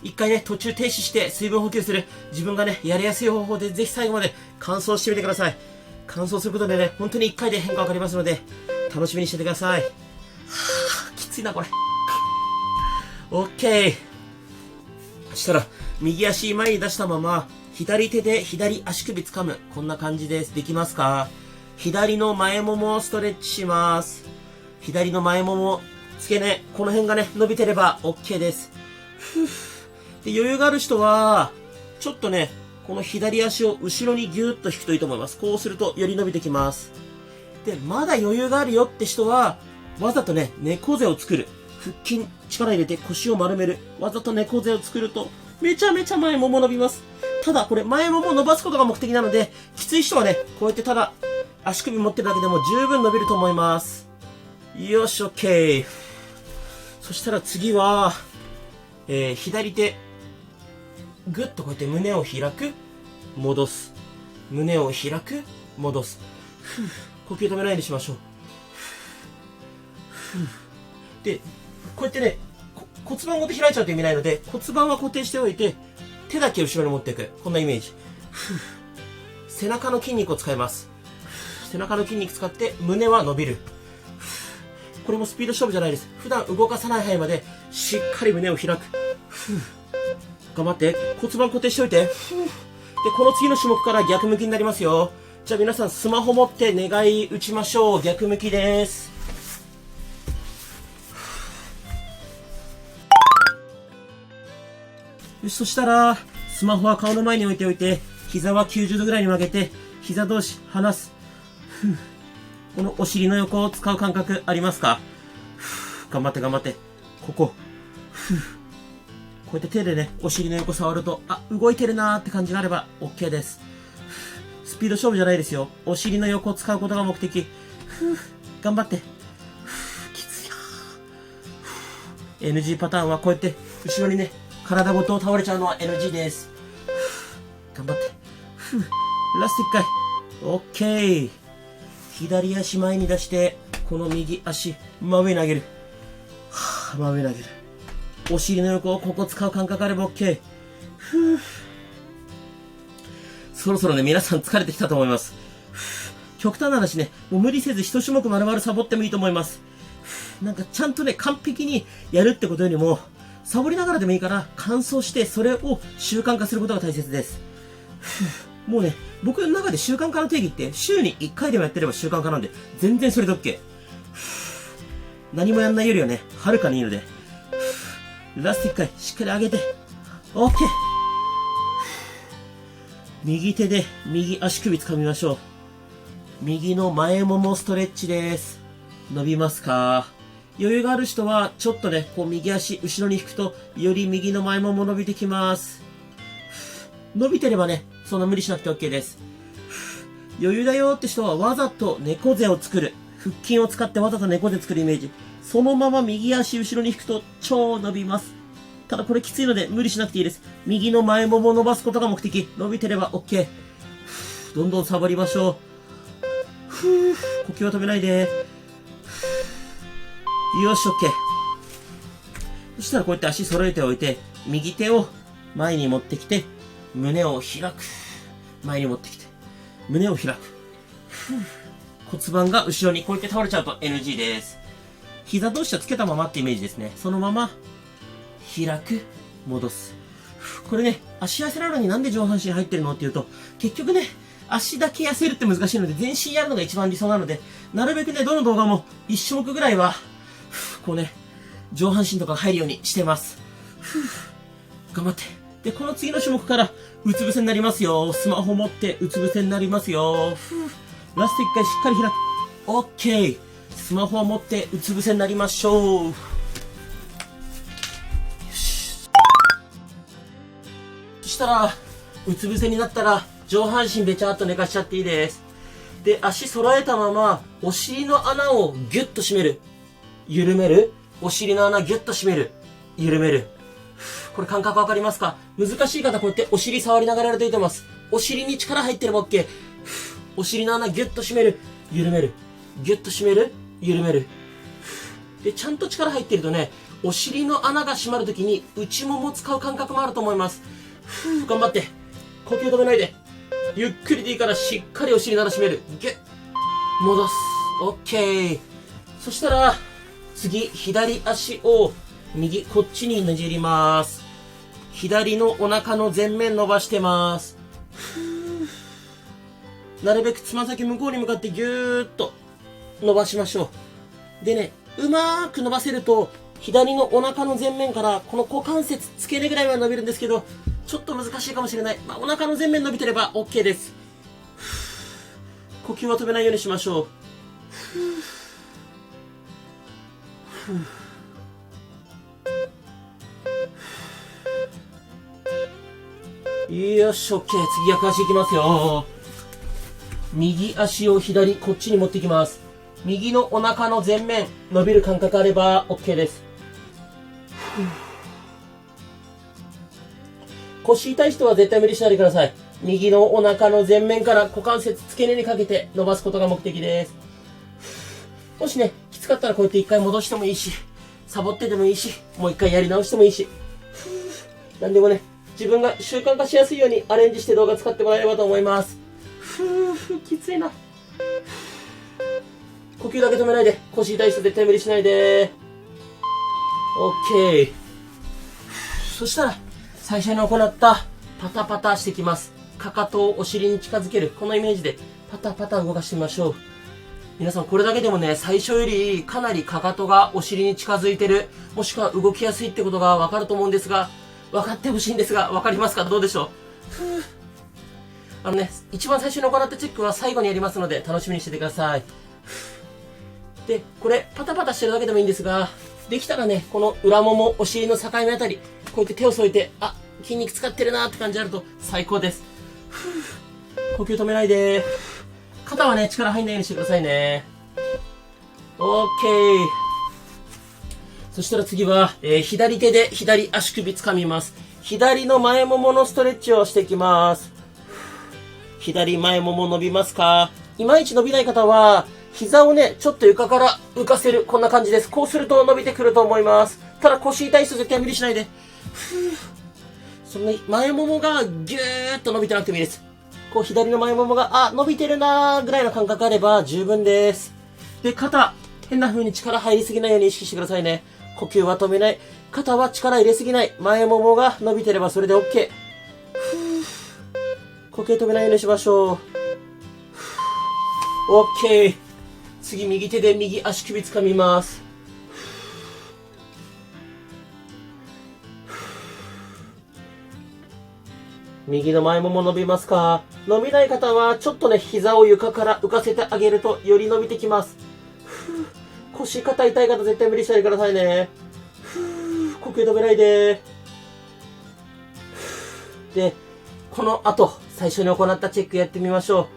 一回ね、途中停止して水分補給する。自分がね、やりやすい方法でぜひ最後まで完走してみてください。完走することでね、本当に一回で変化わかりますので、楽しみにしててください。きついな、これ。OK。そしたら、右足前に出したまま、左手で左足首掴む。こんな感じです。できますか？左の前ももをストレッチします。左の前もも、付け根、この辺がね、伸びてれば OK です。で、余裕がある人は、ちょっとね、この左足を後ろにギューッと引くといいと思います。こうするとより伸びてきます。で、まだ余裕があるよって人は、わざとね、猫背を作る。腹筋、力入れて腰を丸める。わざと猫背を作ると、めちゃめちゃ前もも伸びます。ただ、これ前もも伸ばすことが目的なので、きつい人はね、こうやってただ、足首持ってるだけでも十分伸びると思います。よし、OK。そしたら次は、左手、ぐっとこうやって胸を開く、戻す。胸を開く、戻す。呼吸止めないようにしましょう。で、こうやってね、骨盤ごと開いちゃうと意味ないので、骨盤は固定しておいて、手だけ後ろに持っていく。こんなイメージ。背中の筋肉を使います。背中の筋肉使って胸は伸びる。これもスピード勝負じゃないです。普段動かさない範囲までしっかり胸を開く。頑張って。骨盤固定しておいて。で、この次の種目から逆向きになりますよ。じゃあ皆さんスマホ持って願い打ちましょう。逆向きです。よし、そしたら、スマホは顔の前に置いておいて、膝は90度ぐらいに曲げて、膝同士離す。このお尻の横を使う感覚ありますか？頑張って頑張って。ここ。こうやって手でね、お尻の横触ると、動いてるなーって感じがあれば OK です。スピード勝負じゃないですよ。お尻の横を使うことが目的。頑張って。NG パターンはこうやって後ろにね、体ごと倒れちゃうのは NG です。頑張って。ラスト1回。OK。左足前に出して、この右足、真上に上げる。真上に上げる。お尻の横をここ使う感覚あれば OK。そろそろね、皆さん疲れてきたと思います。極端な話ね、もう無理せず一種目丸々サボってもいいと思います。なんかちゃんとね、完璧にやるってことよりも、サボりながらでもいいから、完走して、それを習慣化することが大切です。もうね、僕の中で習慣化の定義って、週に1回でもやってれば習慣化なんで、全然それで OK。何もやんないよりはね、はるかにいいので、ラスト1回、しっかり上げて、OK。右手で右足首掴みましょう。右の前ももストレッチです。伸びますか？余裕がある人は、ちょっとね、こう右足後ろに引くと、より右の前もも伸びてきます。伸びてればね、そんな無理しなくて OK です。余裕だよって人はわざと猫背を作る。腹筋を使ってわざと猫背作るイメージ。そのまま右足後ろに引くと超伸びます。ただこれきついので無理しなくていいです。右の前もも伸ばすことが目的。伸びてれば OK。どんどんサボりましょう。呼吸は止めないで。よし、OK。そしたらこうやって足揃えておいて、右手を前に持ってきて、胸を開く。前に持ってきて、胸を開く。骨盤が後ろにこうやって倒れちゃうと NG です。膝同士はつけたままってイメージですね。そのまま、開く、戻す。これね、足痩せなのになんで上半身入ってるのっていうと、結局ね、足だけ痩せるって難しいので、全身やるのが一番理想なので、なるべくね、どの動画も1種目ぐらいは、こうね、上半身とかが入るようにしてます。頑張って。で、この次の種目から、うつ伏せになりますよ。スマホ持って、うつ伏せになりますよ。ラスト1回しっかり開く。OK。スマホを持って、うつ伏せになりましょう。そしたら、うつ伏せになったら、上半身べちゃっと寝かしちゃっていいです。で、足揃えたまま、お尻の穴をギュッと締める。緩める。お尻の穴ギュッと締める。緩める。これ感覚わかりますか？難しい方こうやってお尻触りながらやるといいと思います。お尻に力入ってれば OK。お尻の穴ギュッと締める。緩める。ギュッと締める。緩める。で、ちゃんと力入ってるとね、お尻の穴が閉まるときに内もも使う感覚もあると思います。頑張って。呼吸止めないで。ゆっくりでいいからしっかりお尻の穴閉める。ギュッ。戻す。OK。そしたら、次、左足を右、こっちにねじります。左のお腹の前面伸ばしてます。なるべくつま先向こうに向かってぎゅーっと伸ばしましょう。でね、うまーく伸ばせると、左のお腹の前面からこの股関節付け根ぐらいまで伸びるんですけど、ちょっと難しいかもしれない。まあ、お腹の前面伸びてれば OK です。呼吸は止めないようにしましょう。よし、OK。次、逆足いきますよ。右足を左、こっちに持っていきます。右のお腹の前面、伸びる感覚あれば OK です。腰痛い人は絶対無理しないでください。右のお腹の前面から股関節付け根にかけて伸ばすことが目的です。もしね、きつかったらこうやって一回戻してもいいし、サボってでもいいし、もう一回やり直してもいいし。なんでもね、自分が習慣化しやすいようにアレンジして動画使ってもらえればと思います。きついな。呼吸だけ止めないで。腰痛い人絶対無理しないで。OK。そしたら、最初に行ったパタパタしていきます。かかとをお尻に近づける。このイメージでパタパタ動かしてみましょう。皆さんこれだけでもね、最初よりかなりかかとがお尻に近づいてる、もしくは動きやすいってことがわかると思うんですが、分かってほしいんですが、わかりますか？どうでしょう？一番最初に行ったチェックは最後にやりますので、楽しみにしててください。で、これ、パタパタしてるだけでもいいんですが、できたらね、この裏もも、お尻の境目あたり、こうやって手を添えて、あ、筋肉使ってるなって感じあると最高です。呼吸止めないで。肩はね、力入んないようにしてくださいね。OK。そしたら次は、左手で左足首掴みます。左の前もものストレッチをしていきます。左前もも伸びますか？いまいち伸びない方は、膝をね、ちょっと床から浮かせる。こんな感じです。こうすると伸びてくると思います。ただ腰痛い人絶対無理しないで。そんな前ももがぎゅーっと伸びてなくてもいいです。こう左の前ももが、伸びてるなーぐらいの感覚あれば十分です。で、肩、変な風に力入りすぎないように意識してくださいね。呼吸は止めない。肩は力入れすぎない。前ももが伸びてればそれで OK。呼吸止めないようにしましょう。OK。次、右手で右足首掴みます。右の前もも伸びますか？伸びない方は、ちょっとね、膝を床から浮かせてあげると、より伸びてきます。腰、肩痛い方絶対無理しないでくださいね。呼吸止めないで。で、この後、最初に行ったチェックやってみましょ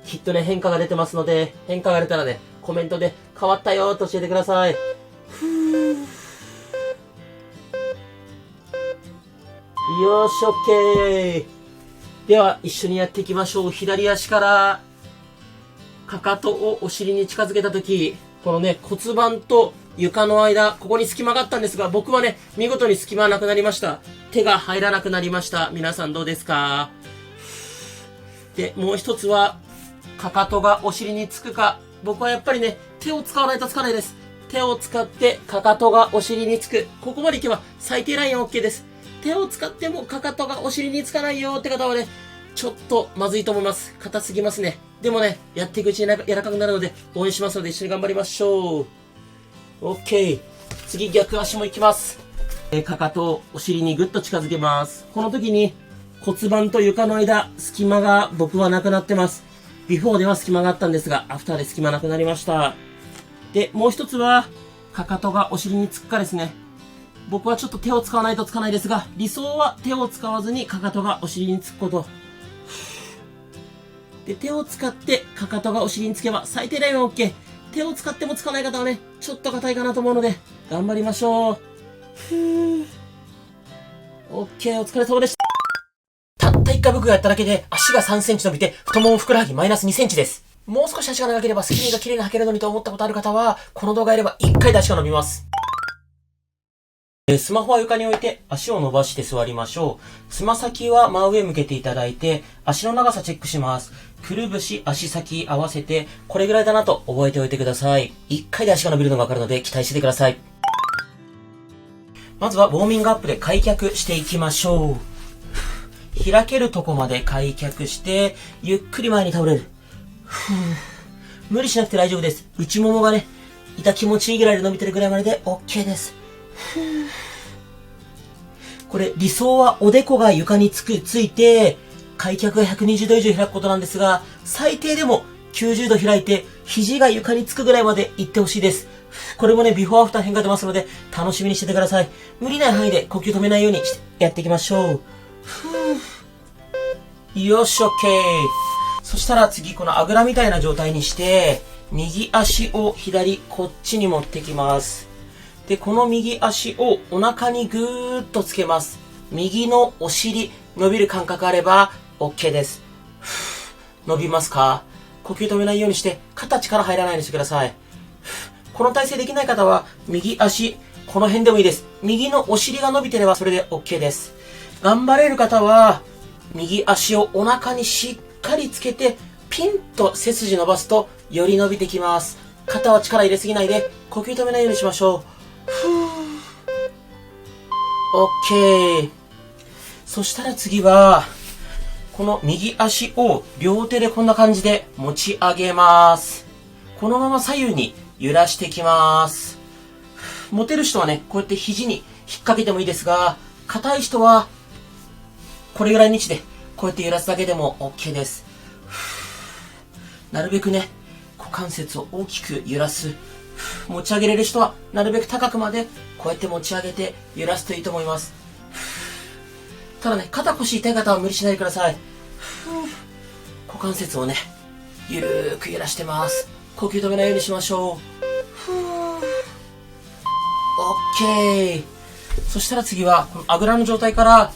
う。きっとね、変化が出てますので、変化が出たらね、コメントで変わったよと教えてください。よし、OK。では、一緒にやっていきましょう。左足から、かかとをお尻に近づけたとき、このね、骨盤と床の間、ここに隙間があったんですが、僕はね、見事に隙間はなくなりました。手が入らなくなりました。皆さんどうですか？で、もう一つは、かかとがお尻につくか。僕はやっぱりね、手を使わないとつかないです。手を使って、かかとがお尻につく。ここまでいけば、最低ライン OK です。手を使ってもかかとがお尻につかないよって方はね、ちょっとまずいと思います。硬すぎますね。でもね、やっていくうちに柔らかくなるので、応援しますので一緒に頑張りましょう。OK。次、逆足もいきます。かかとをお尻にぐっと近づけます。この時に骨盤と床の間、隙間が僕はなくなってます。ビフォーでは隙間があったんですが、アフターで隙間なくなりました。で、もう一つは、かかとがお尻につくかですね。僕はちょっと手を使わないとつかないですが、理想は手を使わずにかかとがお尻につくこと。で、手を使ってかかとがお尻につけば最低ラインは OK。手を使ってもつかない方はね、ちょっと硬いかなと思うので、頑張りましょう。OK、お疲れ様でした。たった1回僕がやっただけで足が3センチ伸びて、太ももふくらはぎマイナス2センチです。もう少し足が長ければスキニーが綺麗に履けるのにと思ったことある方は、この動画やれば1回で足が伸びます。スマホは床に置いて足を伸ばして座りましょう。つま先は真上向けていただいて、足の長さチェックします。くるぶし、足先合わせて、これぐらいだなと覚えておいてください。1回で足が伸びるのがわかるので期待しててください。まずはウォーミングアップで開脚していきましょう。開けるとこまで開脚して、ゆっくり前に倒れる。無理しなくて大丈夫です。内ももがね、気持ちいいぐらいで伸びてるぐらいまでで OK です。これ理想はおでこが床について開脚が120度以上開くことなんですが、最低でも90度開いて肘が床につくぐらいまでいってほしいです。これもね、ビフォーアフター変化出ますので楽しみにしててください。無理ない範囲で呼吸止めないようにやっていきましょう。よし、OK。そしたら次このあぐらみたいな状態にして右足を左こっちに持ってきます。で、この右足をお腹にぐーっとつけます。右のお尻、伸びる感覚あれば OK です。伸びますか？呼吸止めないようにして、肩力入らないようにしてください。この体勢できない方は、右足、この辺でもいいです。右のお尻が伸びてればそれで OK です。頑張れる方は、右足をお腹にしっかりつけて、ピンと背筋伸ばすと、より伸びてきます。肩は力入れすぎないで、呼吸止めないようにしましょう。OK。そしたら次は、この右足を両手でこんな感じで持ち上げます。このまま左右に揺らしていきます。持てる人はね、こうやって肘に引っ掛けてもいいですが、硬い人は、これぐらいの位置で、こうやって揺らすだけでも OK です。なるべくね、股関節を大きく揺らす。持ち上げれる人はなるべく高くまでこうやって持ち上げて揺らすといいと思います。ただね、肩腰痛い方は無理しないでください。股関節をね、ゆるーく揺らしてます。呼吸止めないようにしましょう。オッケー。そしたら次は、このあぐらの状態から、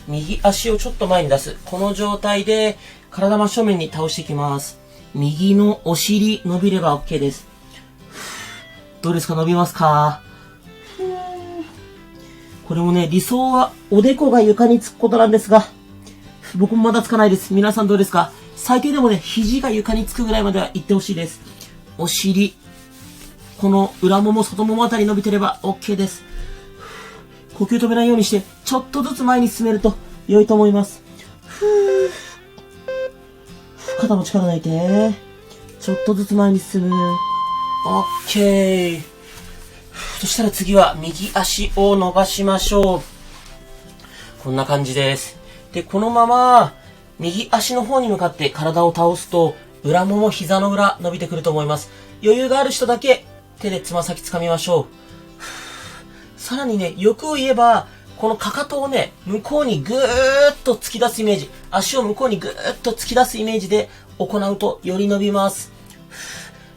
右足をちょっと前に出す。この状態で、体真正面に倒していきます。右のお尻伸びれば OK です。どうですか？伸びますか？これもね、理想はおでこが床につくことなんですが、僕もまだつかないです。皆さんどうですか？最低でもね、肘が床につくぐらいまでは行ってほしいです。お尻、この裏もも、外ももあたり伸びてれば OK です。呼吸止めないようにして、ちょっとずつ前に進めると良いと思います。肩も力抜いて、ちょっとずつ前に進む。OK。そしたら次は右足を伸ばしましょう。こんな感じです。で、このまま右足の方に向かって体を倒すと、裏もも、膝の裏伸びてくると思います。余裕がある人だけ手でつま先掴みましょう。さらにね、欲を言えば、このかかとをね、向こうにぐーっと突き出すイメージ。足を向こうにぐーっと突き出すイメージで行うとより伸びます。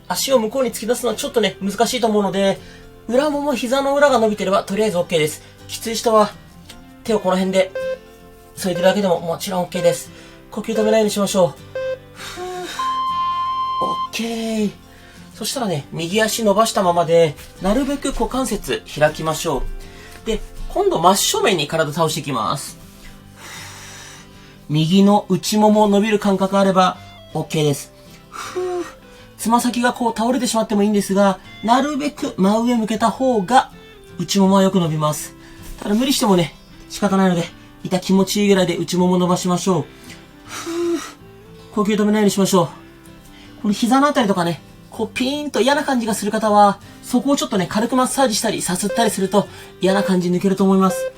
足を向こうに突き出すのはちょっとね、難しいと思うので、裏もも、膝の裏が伸びてればとりあえず OK です。きつい人は手をこの辺で添えてるだけでももちろん OK です。呼吸止めないようにしましょう。OK。そしたらね、右足伸ばしたままで、なるべく股関節開きましょう。で、今度真正面に体倒していきます。右の内もも伸びる感覚あれば OK です。つま先がこう倒れてしまってもいいんですが、なるべく真上向けた方が内ももはよく伸びます。ただ無理してもね、仕方ないので、痛気持ちいいぐらいで内もも伸ばしましょう。呼吸止めないようにしましょう。この膝のあたりとかね、こうピーンと嫌な感じがする方は、そこをちょっとね、軽くマッサージしたり、さすったりすると嫌な感じ抜けると思います。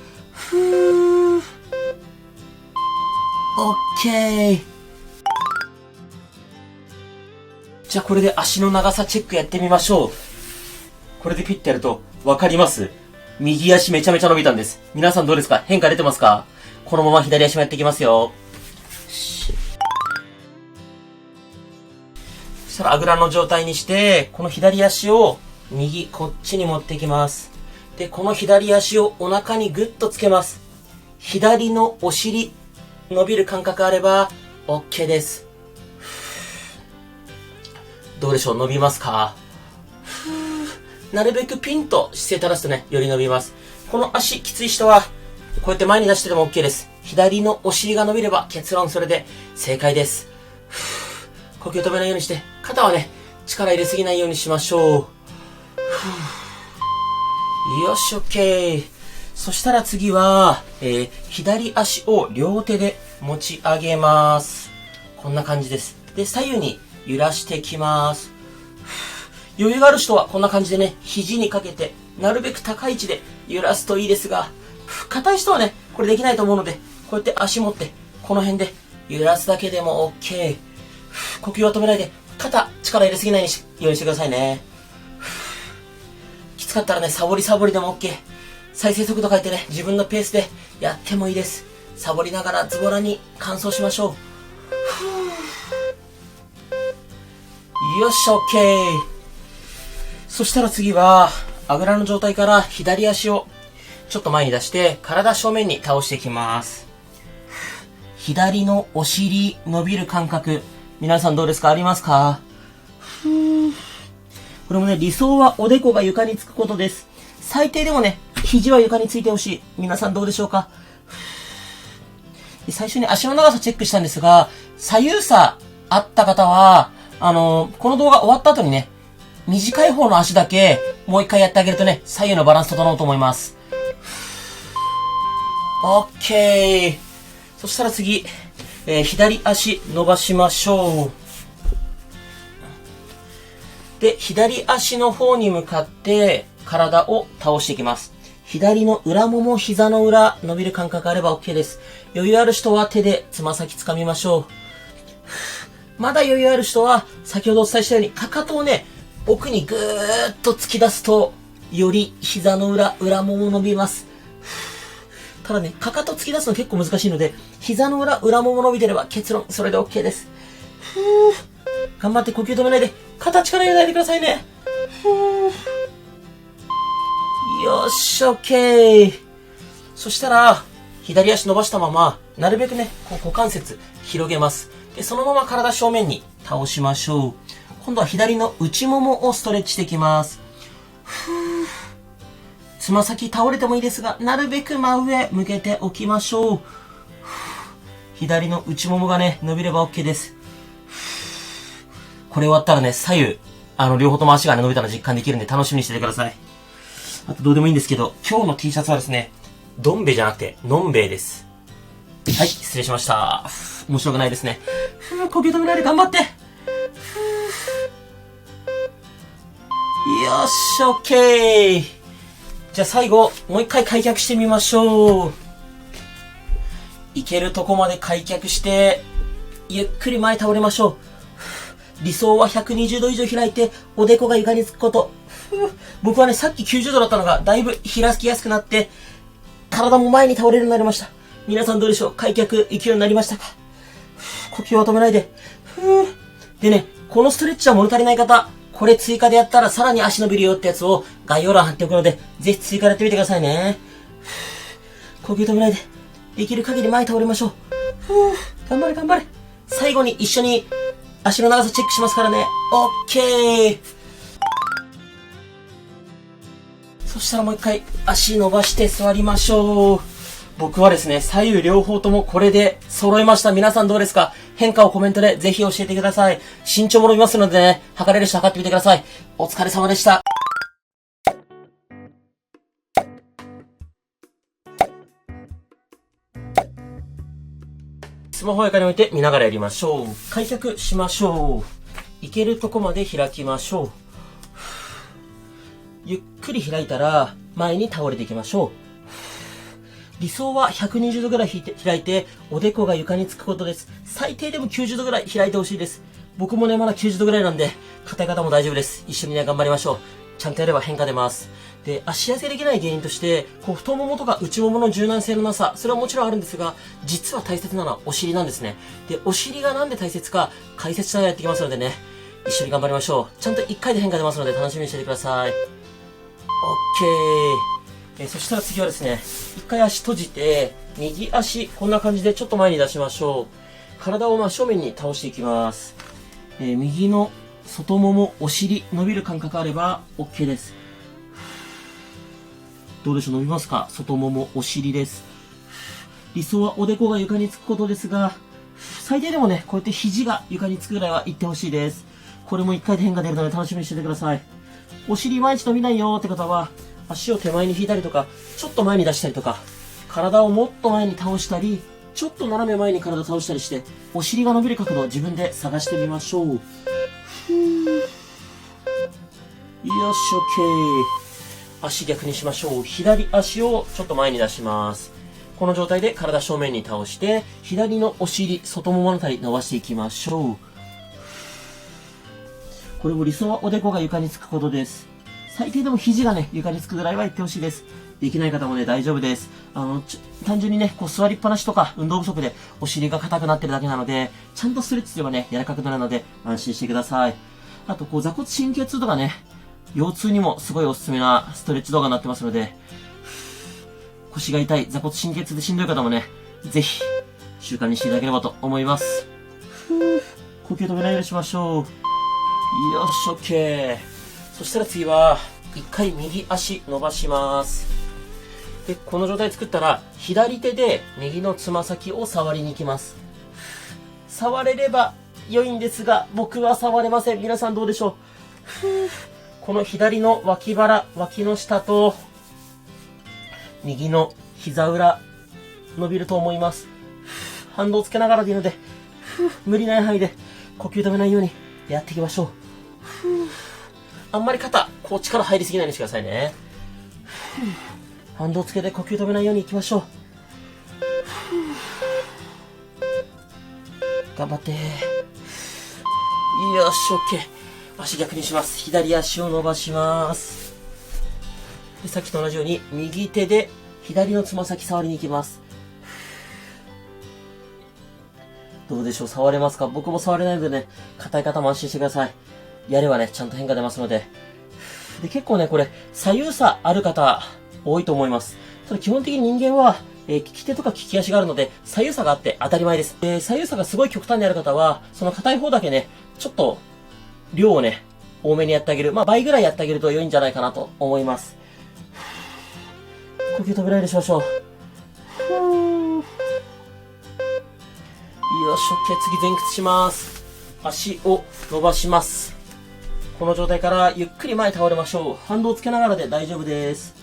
OK。じゃあこれで足の長さチェックやってみましょう。これでピッてやるとわかります？右足めちゃめちゃ伸びたんです。皆さんどうですか？変化出てますか？このまま左足もやっていきますよ。そしたらあぐらの状態にして、この左足を右こっちに持っていきます。で、この左足をお腹にグッとつけます。左のお尻伸びる感覚あれば OK です。どうでしょう？伸びますか？なるべくピンと姿勢正すとね、より伸びます。この足きつい人は、こうやって前に出してでも OK です。左のお尻が伸びれば結論それで正解です。呼吸止めないようにして、肩はね、力入れすぎないようにしましょう。よし、OK。そしたら次は、左足を両手で持ち上げます。こんな感じです。で、左右に揺らしてきます。余裕がある人はこんな感じでね、肘にかけて、なるべく高い位置で揺らすといいですが、硬い人はね、これできないと思うので、こうやって足持って、この辺で揺らすだけでも OK。呼吸は止めないで、肩、力入れすぎないようにしてくださいね。きつかったらね、サボりサボりでも OK。再生速度変えてね、自分のペースでやってもいいです。サボりながらズボラに乾燥しましょう。よっしゃ、OK。そしたら次は、あぐらの状態から左足をちょっと前に出して、体正面に倒していきます。左のお尻伸びる感覚、皆さんどうですか？ありますか？これもね、理想はおでこが床につくことです。最低でもね、肘は床についてほしい。皆さんどうでしょうか？最初に足の長さチェックしたんですが、左右差あった方は、この動画終わった後にね、短い方の足だけもう一回やってあげるとね、左右のバランス整うと思います。OK。そしたら次、左足伸ばしましょう。で、左足の方に向かって体を倒していきます。左の裏もも、膝の裏、伸びる感覚あれば OK です。余裕ある人は手でつま先掴みましょう。まだ余裕ある人は、先ほどお伝えしたように、かかとをね、奥にぐーっと突き出すと、より膝の裏、裏もも伸びます。ただね、かかと突き出すの結構難しいので、膝の裏、裏もも伸びてれば結論、それで OK です。頑張って呼吸止めないで、肩力入れないでくださいね。よよし、オッケー。そしたら、左足伸ばしたまま、なるべくね、こう股関節広げます。で、そのまま体正面に倒しましょう。今度は左の内ももをストレッチしていきます。つま先倒れてもいいですが、なるべく真上向けておきましょう。左の内ももがね、伸びれば OK です。これ終わったらね、左右、両方とも足がね、伸びたの実感できるんで楽しみにしててください。あとどうでもいいんですけど、今日の T シャツはですね、どん兵衛じゃなくて、のんべえです。はい、失礼しました。面白くないですね。呼吸止めないで頑張って。よし、オッケー。じゃあ最後、もう一回開脚してみましょう。いけるとこまで開脚して、ゆっくり前倒れましょう。理想は120度以上開いて、おでこが床につくこと。僕はね、さっき90度だったのが、だいぶ開きやすくなって、体も前に倒れるようになりました。皆さんどうでしょう？開脚行くようになりましたか？呼吸は止めないで。でね、このストレッチは物足りない方、これ追加でやったらさらに足伸びるよってやつを概要欄貼っておくので、ぜひ追加でやってみてくださいね。呼吸止めないで。できる限り前倒れましょう。頑張れ頑張れ。最後に一緒に足の長さチェックしますからね。オッケー。そしたらもう一回足伸ばして座りましょう。僕はですね、左右両方ともこれで揃いました。皆さんどうですか？変化をコメントでぜひ教えてください。身長も伸びますのでね、測れる人測ってみてください。お疲れ様でした。スマホ床に置いて見ながらやりましょう。開脚しましょう。いけるとこまで開きましょう。ゆっくり開いたら前に倒れていきましょう。理想は120度ぐらい開いて、おでこが床につくことです。最低でも90度ぐらい開いてほしいです。僕もね、まだ90度ぐらいなんで、硬い方も大丈夫です。一緒にね、頑張りましょう。ちゃんとやれば変化出ます。で、足痩せできない原因として、太ももとか内ももの柔軟性のなさ、それはもちろんあるんですが、実は大切なのはお尻なんですね。で、お尻がなんで大切か、解説しながらやっていきますのでね、一緒に頑張りましょう。ちゃんと1回で変化出ますので、楽しみにしててください。オッケー。そしたら次はですね、一回足閉じて、右足、こんな感じでちょっと前に出しましょう。体を真正面に倒していきます。右の外もも、お尻、伸びる感覚あれば OK です。どうでしょう、伸びますか？外もも、お尻です。理想はおでこが床につくことですが、最低でもね、こうやって肘が床につくぐらいはいってほしいです。これも一回で変化出るので楽しみにしててください。お尻毎日伸びないよって方は、足を手前に引いたりとか、ちょっと前に出したりとか、体をもっと前に倒したり、ちょっと斜め前に体を倒したりして、お尻が伸びる角度を自分で探してみましょう。よし、オッケー。足逆にしましょう。左足をちょっと前に出します。この状態で体正面に倒して、左のお尻、外もものあたり伸ばしていきましょう。これも理想はおでこが床につくことです。最低でも肘がね、床につくぐらいは言ってほしいです。できない方もね、大丈夫です。単純にね、座りっぱなしとか、運動不足でお尻が硬くなってるだけなので、ちゃんとストレッチすればね、柔らかくなるので、安心してください。あと、座骨神経痛とかね、腰痛にもすごいおすすめなストレッチ動画になってますので、腰が痛い、座骨神経痛でしんどい方もね、ぜひ、習慣にしていただければと思います。呼吸止めないようにしましょう。よし、オッケー。そしたら次は、一回右足伸ばします。で、この状態作ったら、左手で右のつま先を触りに行きます。触れれば良いんですが、僕は触れません。皆さんどうでしょう？この左の脇腹、脇の下と、右の膝裏、伸びると思います。反動をつけながらでいいので、無理ない範囲で呼吸止めないようにやっていきましょう。あんまり肩、力入りすぎないようにしてくださいね。反動つけて呼吸止めないようにいきましょう。頑張って。よし、オッケー。足逆にします。左足を伸ばします。で、さっきと同じように、右手で左のつま先触りに行きます。どうでしょう、触れますか？僕も触れないのでね、硬い方も安心してください。やればね、ちゃんと変化出ますので。で、結構ね、これ、左右差ある方、多いと思います。ただ基本的に人間は、利き手とか利き足があるので、左右差があって当たり前です。左右差がすごい極端にある方は、その硬い方だけね、ちょっと、量をね、多めにやってあげる。まあ、倍ぐらいやってあげると良いんじゃないかなと思います。呼吸止めないでしましょう。よし、OK。次前屈します。足を伸ばします。この状態からゆっくり前倒れましょう。反動をつけながらで大丈夫です。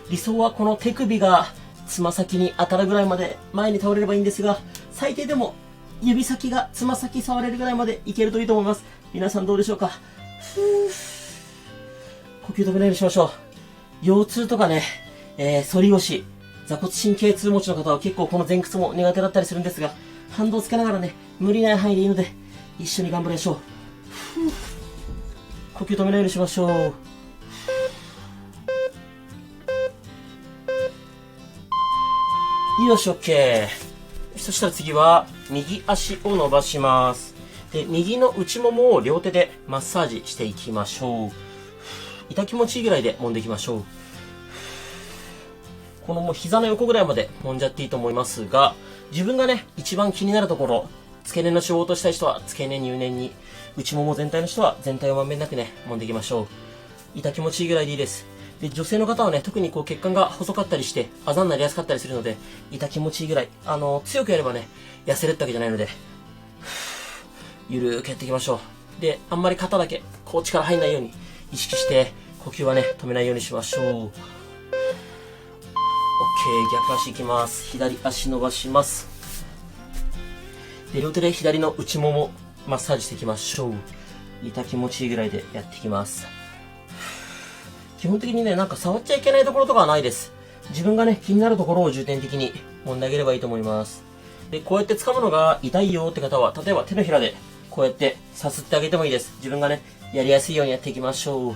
理想はこの手首がつま先に当たるぐらいまで前に倒れればいいんですが、最低でも指先がつま先触れるぐらいまでいけるといいと思います。皆さんどうでしょうか。呼吸止めないようにしましょう。腰痛とかね、反り腰、座骨神経痛持ちの方は結構この前屈も苦手だったりするんですが、反動をつけながらね、無理ない範囲でいいので、一緒に頑張りましょう。呼吸止めないようにしましょう。よし、OK。そしたら次は、右足を伸ばします。で、右の内ももを両手でマッサージしていきましょう。痛気持ちいいぐらいで揉んでいきましょう。このもう膝の横ぐらいまで揉んじゃっていいと思いますが、自分がね、一番気になるところ、付け根の脂肪を落としたい人は付け根入念に、内もも全体の人は全体をまんべんなくね、揉んでいきましょう。痛気持ちいいぐらいでいいです。で、女性の方はね、特にこう血管が細かったりして、あざになりやすかったりするので、痛気持ちいいぐらい。強くやればね、痩せるってわけじゃないので、ゆるーくやっていきましょう。で、あんまり肩だけ、こう力入んないように意識して、呼吸はね、止めないようにしましょう。OK、逆足いきます。左足伸ばします。で、両手で左の内もも、マッサージしていきましょう。痛気持ちいいぐらいでやっていきます。基本的にね、なんか触っちゃいけないところとかはないです。自分がね、気になるところを重点的に揉んであげればいいと思います。で、こうやって掴むのが痛いよって方は、例えば手のひらでこうやってさすってあげてもいいです。自分がね、やりやすいようにやっていきましょう。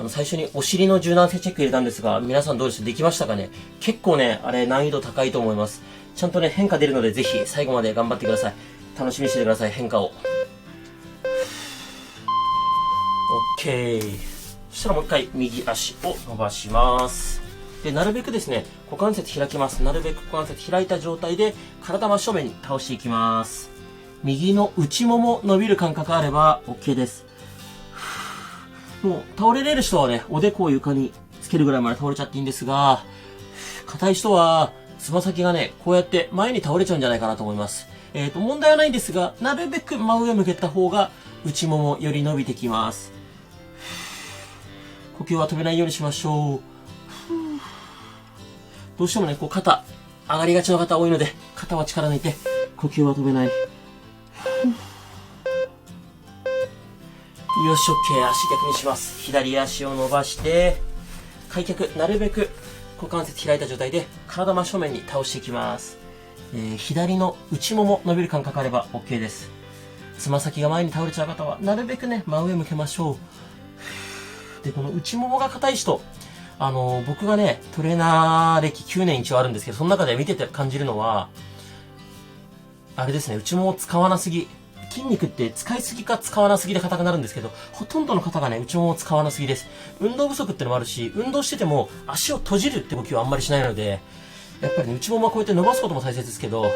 最初にお尻の柔軟性チェック入れたんですが、皆さんどうでした？できましたかね？結構ね、あれ難易度高いと思います。ちゃんとね、変化出るので、ぜひ最後まで頑張ってください。楽しみにしててください、変化を。OK。そしたらもう一回右足を伸ばします。で、なるべくですね、股関節開きます。なるべく股関節開いた状態で、体真正面に倒していきます。右の内もも伸びる感覚あれば OK です。もう倒れれる人はね、おでこを床につけるぐらいまで倒れちゃっていいんですが、硬い人は、つま先がね、こうやって前に倒れちゃうんじゃないかなと思います。問題はないんですが、なるべく真上向けた方が、内ももより伸びてきます。呼吸は止めないようにしましょう。どうしてもね、こう肩、上がりがちな方多いので、肩は力抜いて、呼吸は止めない。よし、OK。足逆にします。左足を伸ばして、開脚、なるべく股関節開いた状態で、体真正面に倒していきます。左の内もも伸びる感覚あれば OK です。つま先が前に倒れちゃう方は、なるべくね、真上向けましょう。で、この内ももが硬い人、僕がね、トレーナー歴9年一応あるんですけど、その中で見てて感じるのは、あれですね、内もも使わなすぎ。筋肉って使いすぎか使わなすぎで硬くなるんですけど、ほとんどの方がね、内ももを使わなすぎです。運動不足ってのもあるし、運動してても足を閉じるって動きはあんまりしないので、やっぱりね、内ももはこうやって伸ばすことも大切ですけど、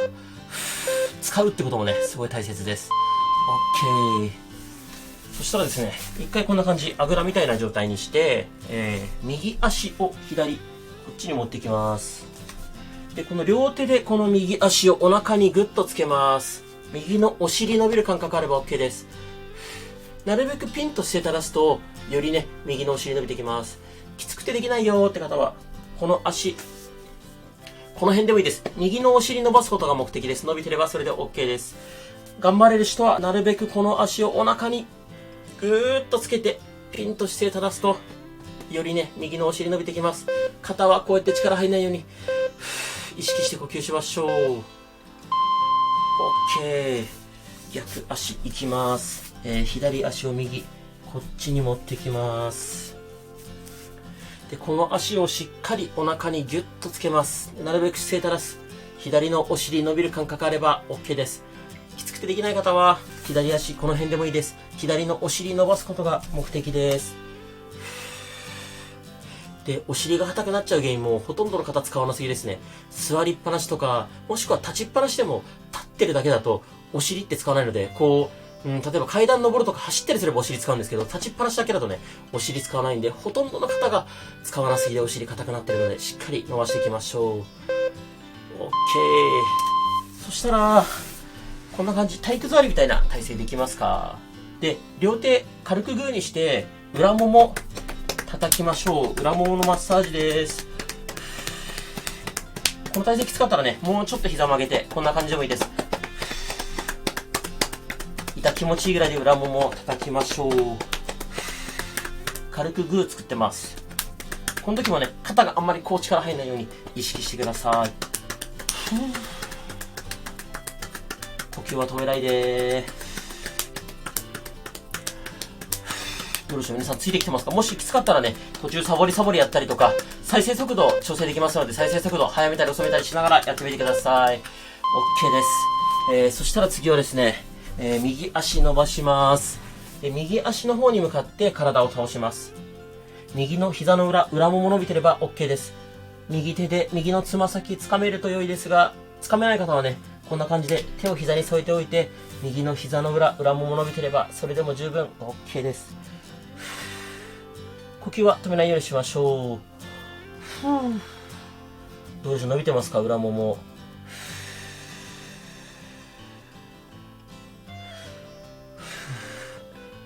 使うってこともね、すごい大切です。OK。そしたらですね、一回こんな感じ、あぐらみたいな状態にして、右足を左、こっちに持っていきます。で、この両手でこの右足をお腹にグッとつけます。右のお尻伸びる感覚あれば OK です。なるべくピンと姿勢正すと、よりね、右のお尻伸びてきます。きつくてできないよって方は、この足、この辺でもいいです。右のお尻伸ばすことが目的です。伸びてればそれで OK です。頑張れる人は、なるべくこの足をお腹にぐーっとつけて、ピンと姿勢正すと、よりね、右のお尻伸びてきます。肩はこうやって力入んないように、意識して呼吸しましょう。OK。逆足いきます。左足を右、こっちに持ってきます。で、この足をしっかりお腹にギュッとつけます。なるべく姿勢正す。左のお尻伸びる感覚あれば OK です。きつくてできない方は、左足、この辺でもいいです。左のお尻伸ばすことが目的です。で、お尻が硬くなっちゃう原因もほとんどの方使わなすぎですね。座りっぱなしとか、もしくは立ちっぱなしでも立ってるだけだとお尻って使わないので、例えば階段登るとか走ったりすればお尻使うんですけど、立ちっぱなしだけだとね、お尻使わないんで、ほとんどの方が使わなすぎでお尻硬くなってるので、しっかり伸ばしていきましょう。OK。そしたら、こんな感じ、体育座りみたいな体勢できますか？で、両手軽くグーにして、裏もも叩きましょう。裏もものマッサージです。この体勢きつかったらね、もうちょっと膝曲げて、こんな感じでもいいです。痛気持ちいいぐらいで裏もも叩きましょう。軽くグー作ってます。この時もね、肩があんまり力入らないように意識してください。呼吸は止めないで。どうでしょう、皆さんついてきてますか？もしきつかったらね、途中サボりやったりとか、再生速度調整できますので、再生速度早めたり遅めたりしながらやってみてください。OK です。そしたら次はですね、右足伸ばします。右足の方に向かって体を倒します。右の膝の裏もも伸びてれば OK です。右手で右のつま先掴めると良いですが、掴めない方はね、こんな感じで手を膝に添えておいて、右の膝の裏もも伸びてれば、それでも十分 OK です。呼吸は止めないようにしましょう。どうでしょう、伸びてますか？裏もも。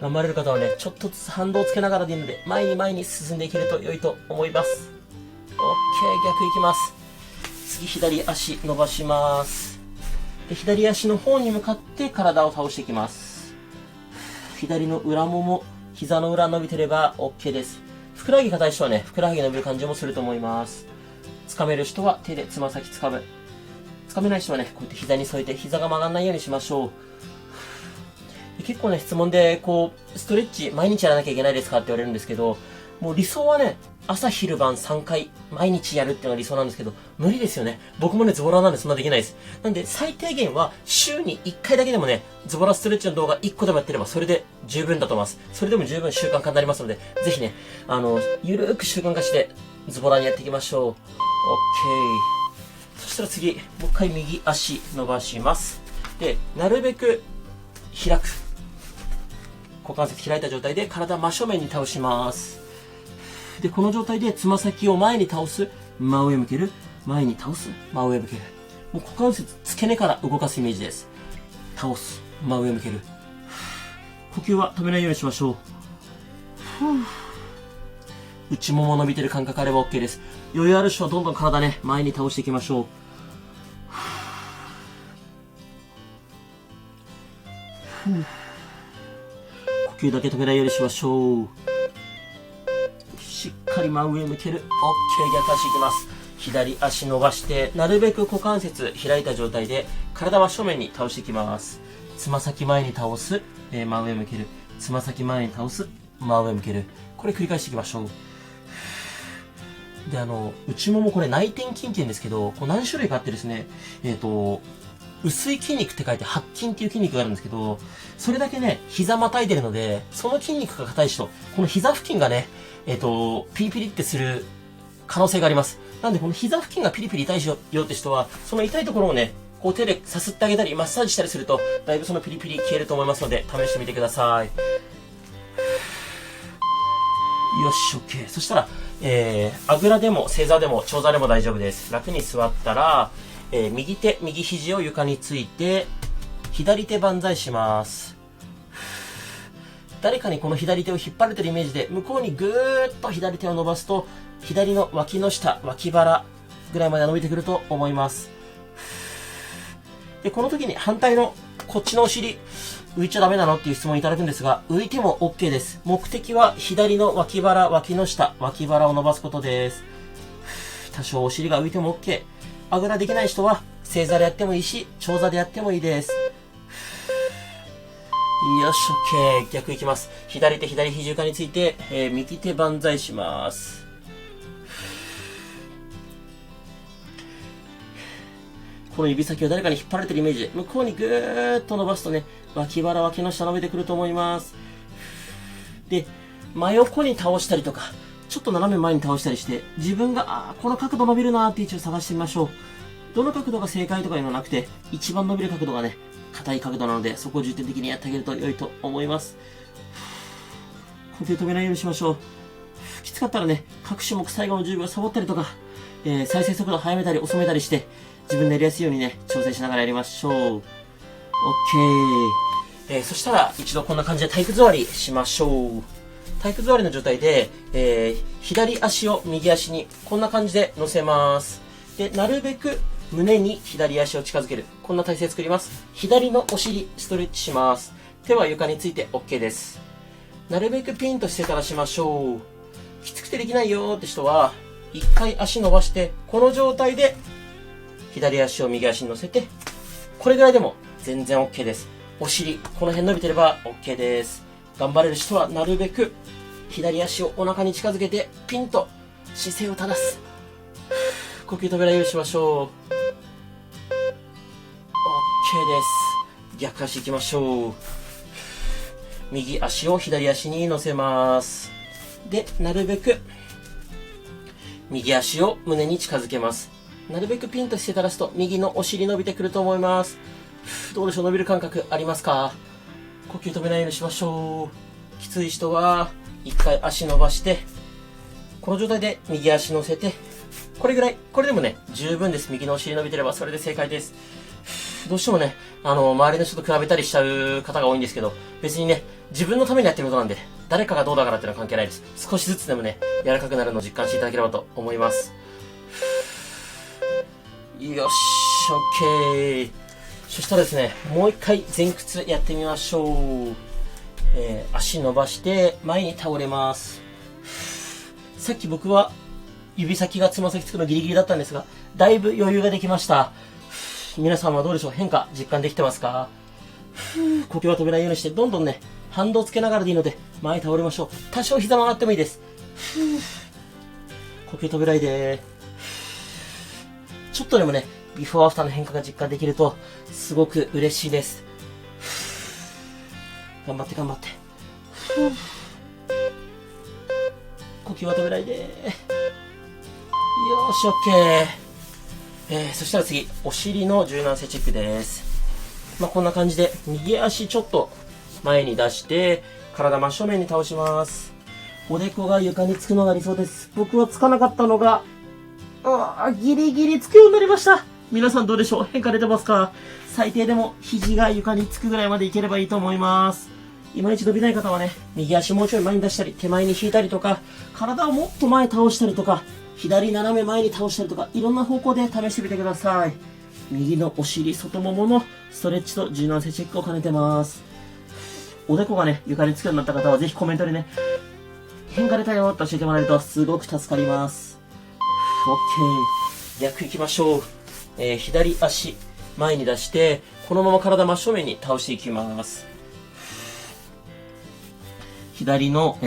頑張れる方はね、ちょっとずつ反動をつけながらでいいので、前に進んでいけると良いと思います。OK、逆いきます。次、左足伸ばします。で、左足の方に向かって体を倒していきます。左の裏もも、膝の裏伸びてれば OK です。ふくらはぎ硬い人はね、ふくらはぎ伸びる感じもすると思います。掴める人は手でつま先掴む。掴めない人はね、こうやって膝に添えて膝が曲がらないようにしましょう。結構ね、質問で、ストレッチ毎日やらなきゃいけないですかって言われるんですけど、もう理想はね、朝昼晩3回、毎日やるっていうのが理想なんですけど、無理ですよね。僕もね、ズボラなんでそんなできないです。なんで、最低限は、週に1回だけでもね、ズボラストレッチの動画1個でもやってれば、それで十分だと思います。それでも十分習慣化になりますので、ぜひね、ゆるーく習慣化して、ズボラにやっていきましょう。OK。そしたら次、もう一回右足伸ばします。で、なるべく、開く。股関節開いた状態で体真正面に倒します。で、この状態でつま先を前に倒す、真上向ける、前に倒す、真上向ける。もう股関節付け根から動かすイメージです。倒す、真上向ける。呼吸は止めないようにしましょう。内もも伸びてる感覚あれば OK です。余裕ある人はどんどん体ね、前に倒していきましょう。呼吸だけ止めないようにしましょう。しっかり真上向ける。OK、逆足いきます。左足伸ばして、なるべく股関節開いた状態で、体は正面に倒していきます。つま先前に倒す、真上向ける。つま先前に倒す、真上向ける。これ繰り返していきましょう。で、内ももこれ内転筋って言うんですけど、何種類かあってですね、薄い筋肉って書いて白筋っていう筋肉があるんですけど、それだけね、膝またいでるので、その筋肉が硬い人、この膝付近がね、ピリピリってする可能性があります。なんでこの膝付近がピリピリ痛いよって人は、その痛いところをね、手でさすってあげたり、マッサージしたりすると、だいぶそのピリピリ消えると思いますので、試してみてください。よし、OK。そしたら、あぐらでも正座でも長座でも大丈夫です。楽に座ったら、右手、右肘を床について、左手万歳します。誰かにこの左手を引っ張れてるイメージで、向こうにぐーっと左手を伸ばすと、左の脇の下、脇腹ぐらいまで伸びてくると思います。で、この時に反対のこっちのお尻、浮いちゃダメなのっていう質問いただくんですが、浮いても OK です。目的は左の脇腹、脇の下、脇腹を伸ばすことです。多少お尻が浮いても OK。あぐらできない人は正座でやってもいいし、長座でやってもいいです。よし、OK。逆いきます。左手、左肘床について、右手万歳します。この指先を誰かに引っ張られてるイメージで、向こうにぐーっと伸ばすとね、脇腹、脇の下伸びてくると思います。で、真横に倒したりとか、ちょっと斜め前に倒したりして、自分が、この角度伸びるなーって位置を探してみましょう。どの角度が正解とかいうのはなくて、一番伸びる角度がね、硬い角度なので、そこを重点的にやってあげると良いと思います。呼吸止めないようにしましょう。きつかったらね、各種目最後の10秒サボったりとか、再生速度速めたり遅めたりして、自分でやりやすいようにね、調整しながらやりましょう。OK。そしたら、一度こんな感じで体育座りしましょう。体育座りの状態で、左足を右足にこんな感じで乗せます。で、なるべく胸に左足を近づける。こんな体勢作ります。左のお尻ストレッチします。手は床について OK です。なるべくピンとしてからしましょう。きつくてできないよーって人は、一回足伸ばして、この状態で左足を右足に乗せて、これぐらいでも全然 OK です。お尻、この辺伸びてれば OK です。頑張れる人はなるべく左足をお腹に近づけてピンと姿勢を正す。呼吸止めないようにしましょう。OK です。逆足いきましょう。右足を左足に乗せます。で、なるべく右足を胸に近づけます。なるべくピンとして垂らすと右のお尻伸びてくると思います。どうでしょう、伸びる感覚ありますか？呼吸止めないようにしましょう。きつい人は一回足伸ばして、この状態で右足乗せて、これぐらい、これでもね、十分です。右のお尻伸びてればそれで正解です。どうしてもね、周りの人と比べたりしちゃう方が多いんですけど、別にね、自分のためにやってることなんで、誰かがどうだからっていうのは関係ないです。少しずつでもね、柔らかくなるのを実感していただければと思います。よし、OK。そしたらですね、もう一回前屈やってみましょう。足伸ばして前に倒れます。さっき僕は指先がつま先つくのギリギリだったんですが、だいぶ余裕ができました。皆さんはどうでしょう？変化実感できてますか？呼吸は止めないようにして、どんどんね、反動つけながらでいいので、前に倒れましょう。多少膝曲がってもいいです。呼吸止めないで。ちょっとでもね、ビフォーアフターの変化が実感できると、すごく嬉しいです。頑張って頑張って。呼吸は止めないで。よし、OK。そしたら次、お尻の柔軟性チェックです。こんな感じで、右足ちょっと前に出して、体真正面に倒します。おでこが床につくのが理想です。僕はつかなかったのが、ギリギリつくようになりました。皆さんどうでしょう？変化出てますか？最低でも肘が床につくぐらいまでいければいいと思います。いまいち伸びない方はね、右足もうちょい前に出したり、手前に引いたりとか、体をもっと前倒したりとか、左斜め前に倒したりとか、いろんな方向で試してみてください。右のお尻、外もものストレッチと柔軟性チェックを兼ねてます。おでこがね、床につくようになった方はぜひコメントでね、変化出たよって教えてもらえるとすごく助かります。OK。逆行きましょう。左足前に出して、このまま体真正面に倒していきます。左の、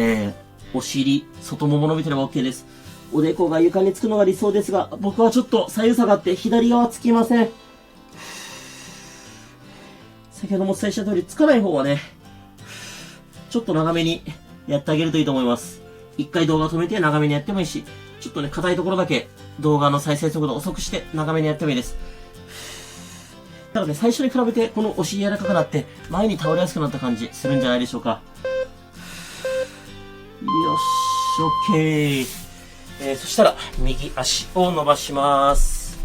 お尻、外もも伸びてれば OK です。おでこが床につくのが理想ですが、僕はちょっと左右差があって左側つきません。先ほどもお伝えした通り、つかない方はね、ちょっと長めにやってあげるといいと思います。一回動画止めて長めにやってもいいし、ちょっとね、硬いところだけ動画の再生速度を遅くして長めにやってもいいです。ただね、最初に比べてこのお尻柔らかくなって前に倒れやすくなった感じするんじゃないでしょうか。よし、OK。そしたら右足を伸ばします。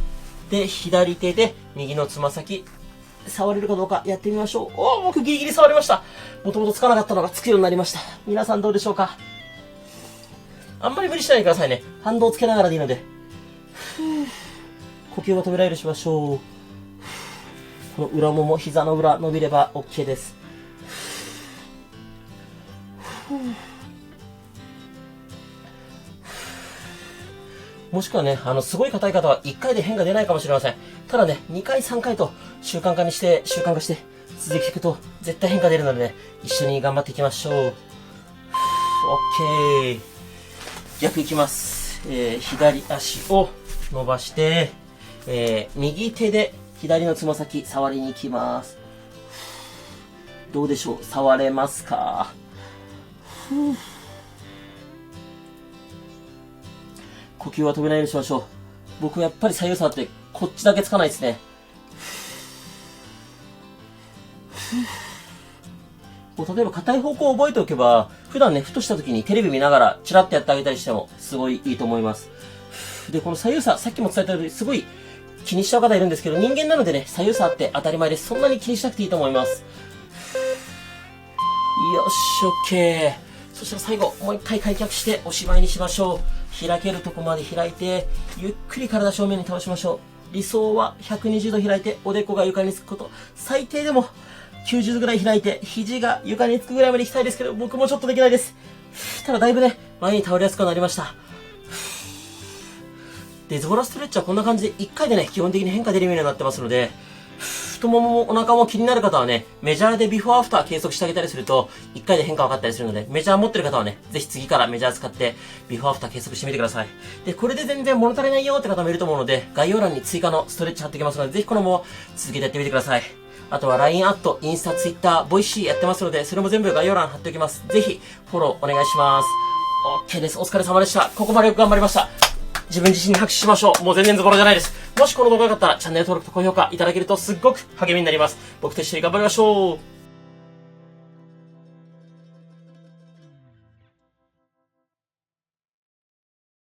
で、左手で右のつま先触れるかどうかやってみましょう。僕ギリギリ触れました。もともとつかなかったのがつくようになりました。皆さんどうでしょうか？あんまり無理しないでくださいね。反動をつけながらでいいので。呼吸が止められるようにしましょう。この裏もも、膝の裏伸びれば OK です。もしくはね、すごい硬い方は1回で変化出ないかもしれません。ただね、2回3回と習慣化して続けていくと絶対変化出るのでね、一緒に頑張っていきましょう。OK。逆いきます。左足を伸ばして、右手で左のつま先、触りに行きます。どうでしょう？触れますか？呼吸は止めないようにしましょう。僕はやっぱり左右触ってこっちだけつかないですね。例えば硬い方向を覚えておけば、普段ね、ふとした時にテレビ見ながらチラッとやってあげたりしてもすごいいいと思います。で、この左右差、さっきも伝えたようにすごい気にしちゃう方いるんですけど、人間なのでね、左右差あって当たり前です。そんなに気にしなくていいと思います。よし、オッケー。そしたら最後、もう一回開脚しておしまいにしましょう。開けるとこまで開いて、ゆっくり体正面に倒しましょう。理想は120度開いて、おでこが床につくこと。最低でも90度ぐらい開いて、肘が床につくぐらいまで行きたいですけど、僕もちょっとできないです。ただだいぶね、前に倒れやすくなりました。で、ズボラストレッチはこんな感じで1回でね、基本的に変化出るようになってますので、太もももお腹も気になる方はね、メジャーでビフォーアフター計測してあげたりすると、1回で変化分かったりするので、メジャー持ってる方はね、ぜひ次からメジャー使ってビフォーアフター計測してみてください。で、これで全然物足りないよって方もいると思うので、概要欄に追加のストレッチ貼っておきますので、ぜひこのも続けてやってみてください。あとは LINE アット、インスタ、Twitter、ボイシーやってますので、それも全部概要欄貼っておきます。ぜひフォローお願いします。OK です。お疲れ様でした。ここまでよく頑張りました。自分自身に拍手しましょう。もう全然ズボラじゃないです。もしこの動画が良かったらチャンネル登録と高評価いただけるとすっごく励みになります。僕と一緒に頑張りましょう。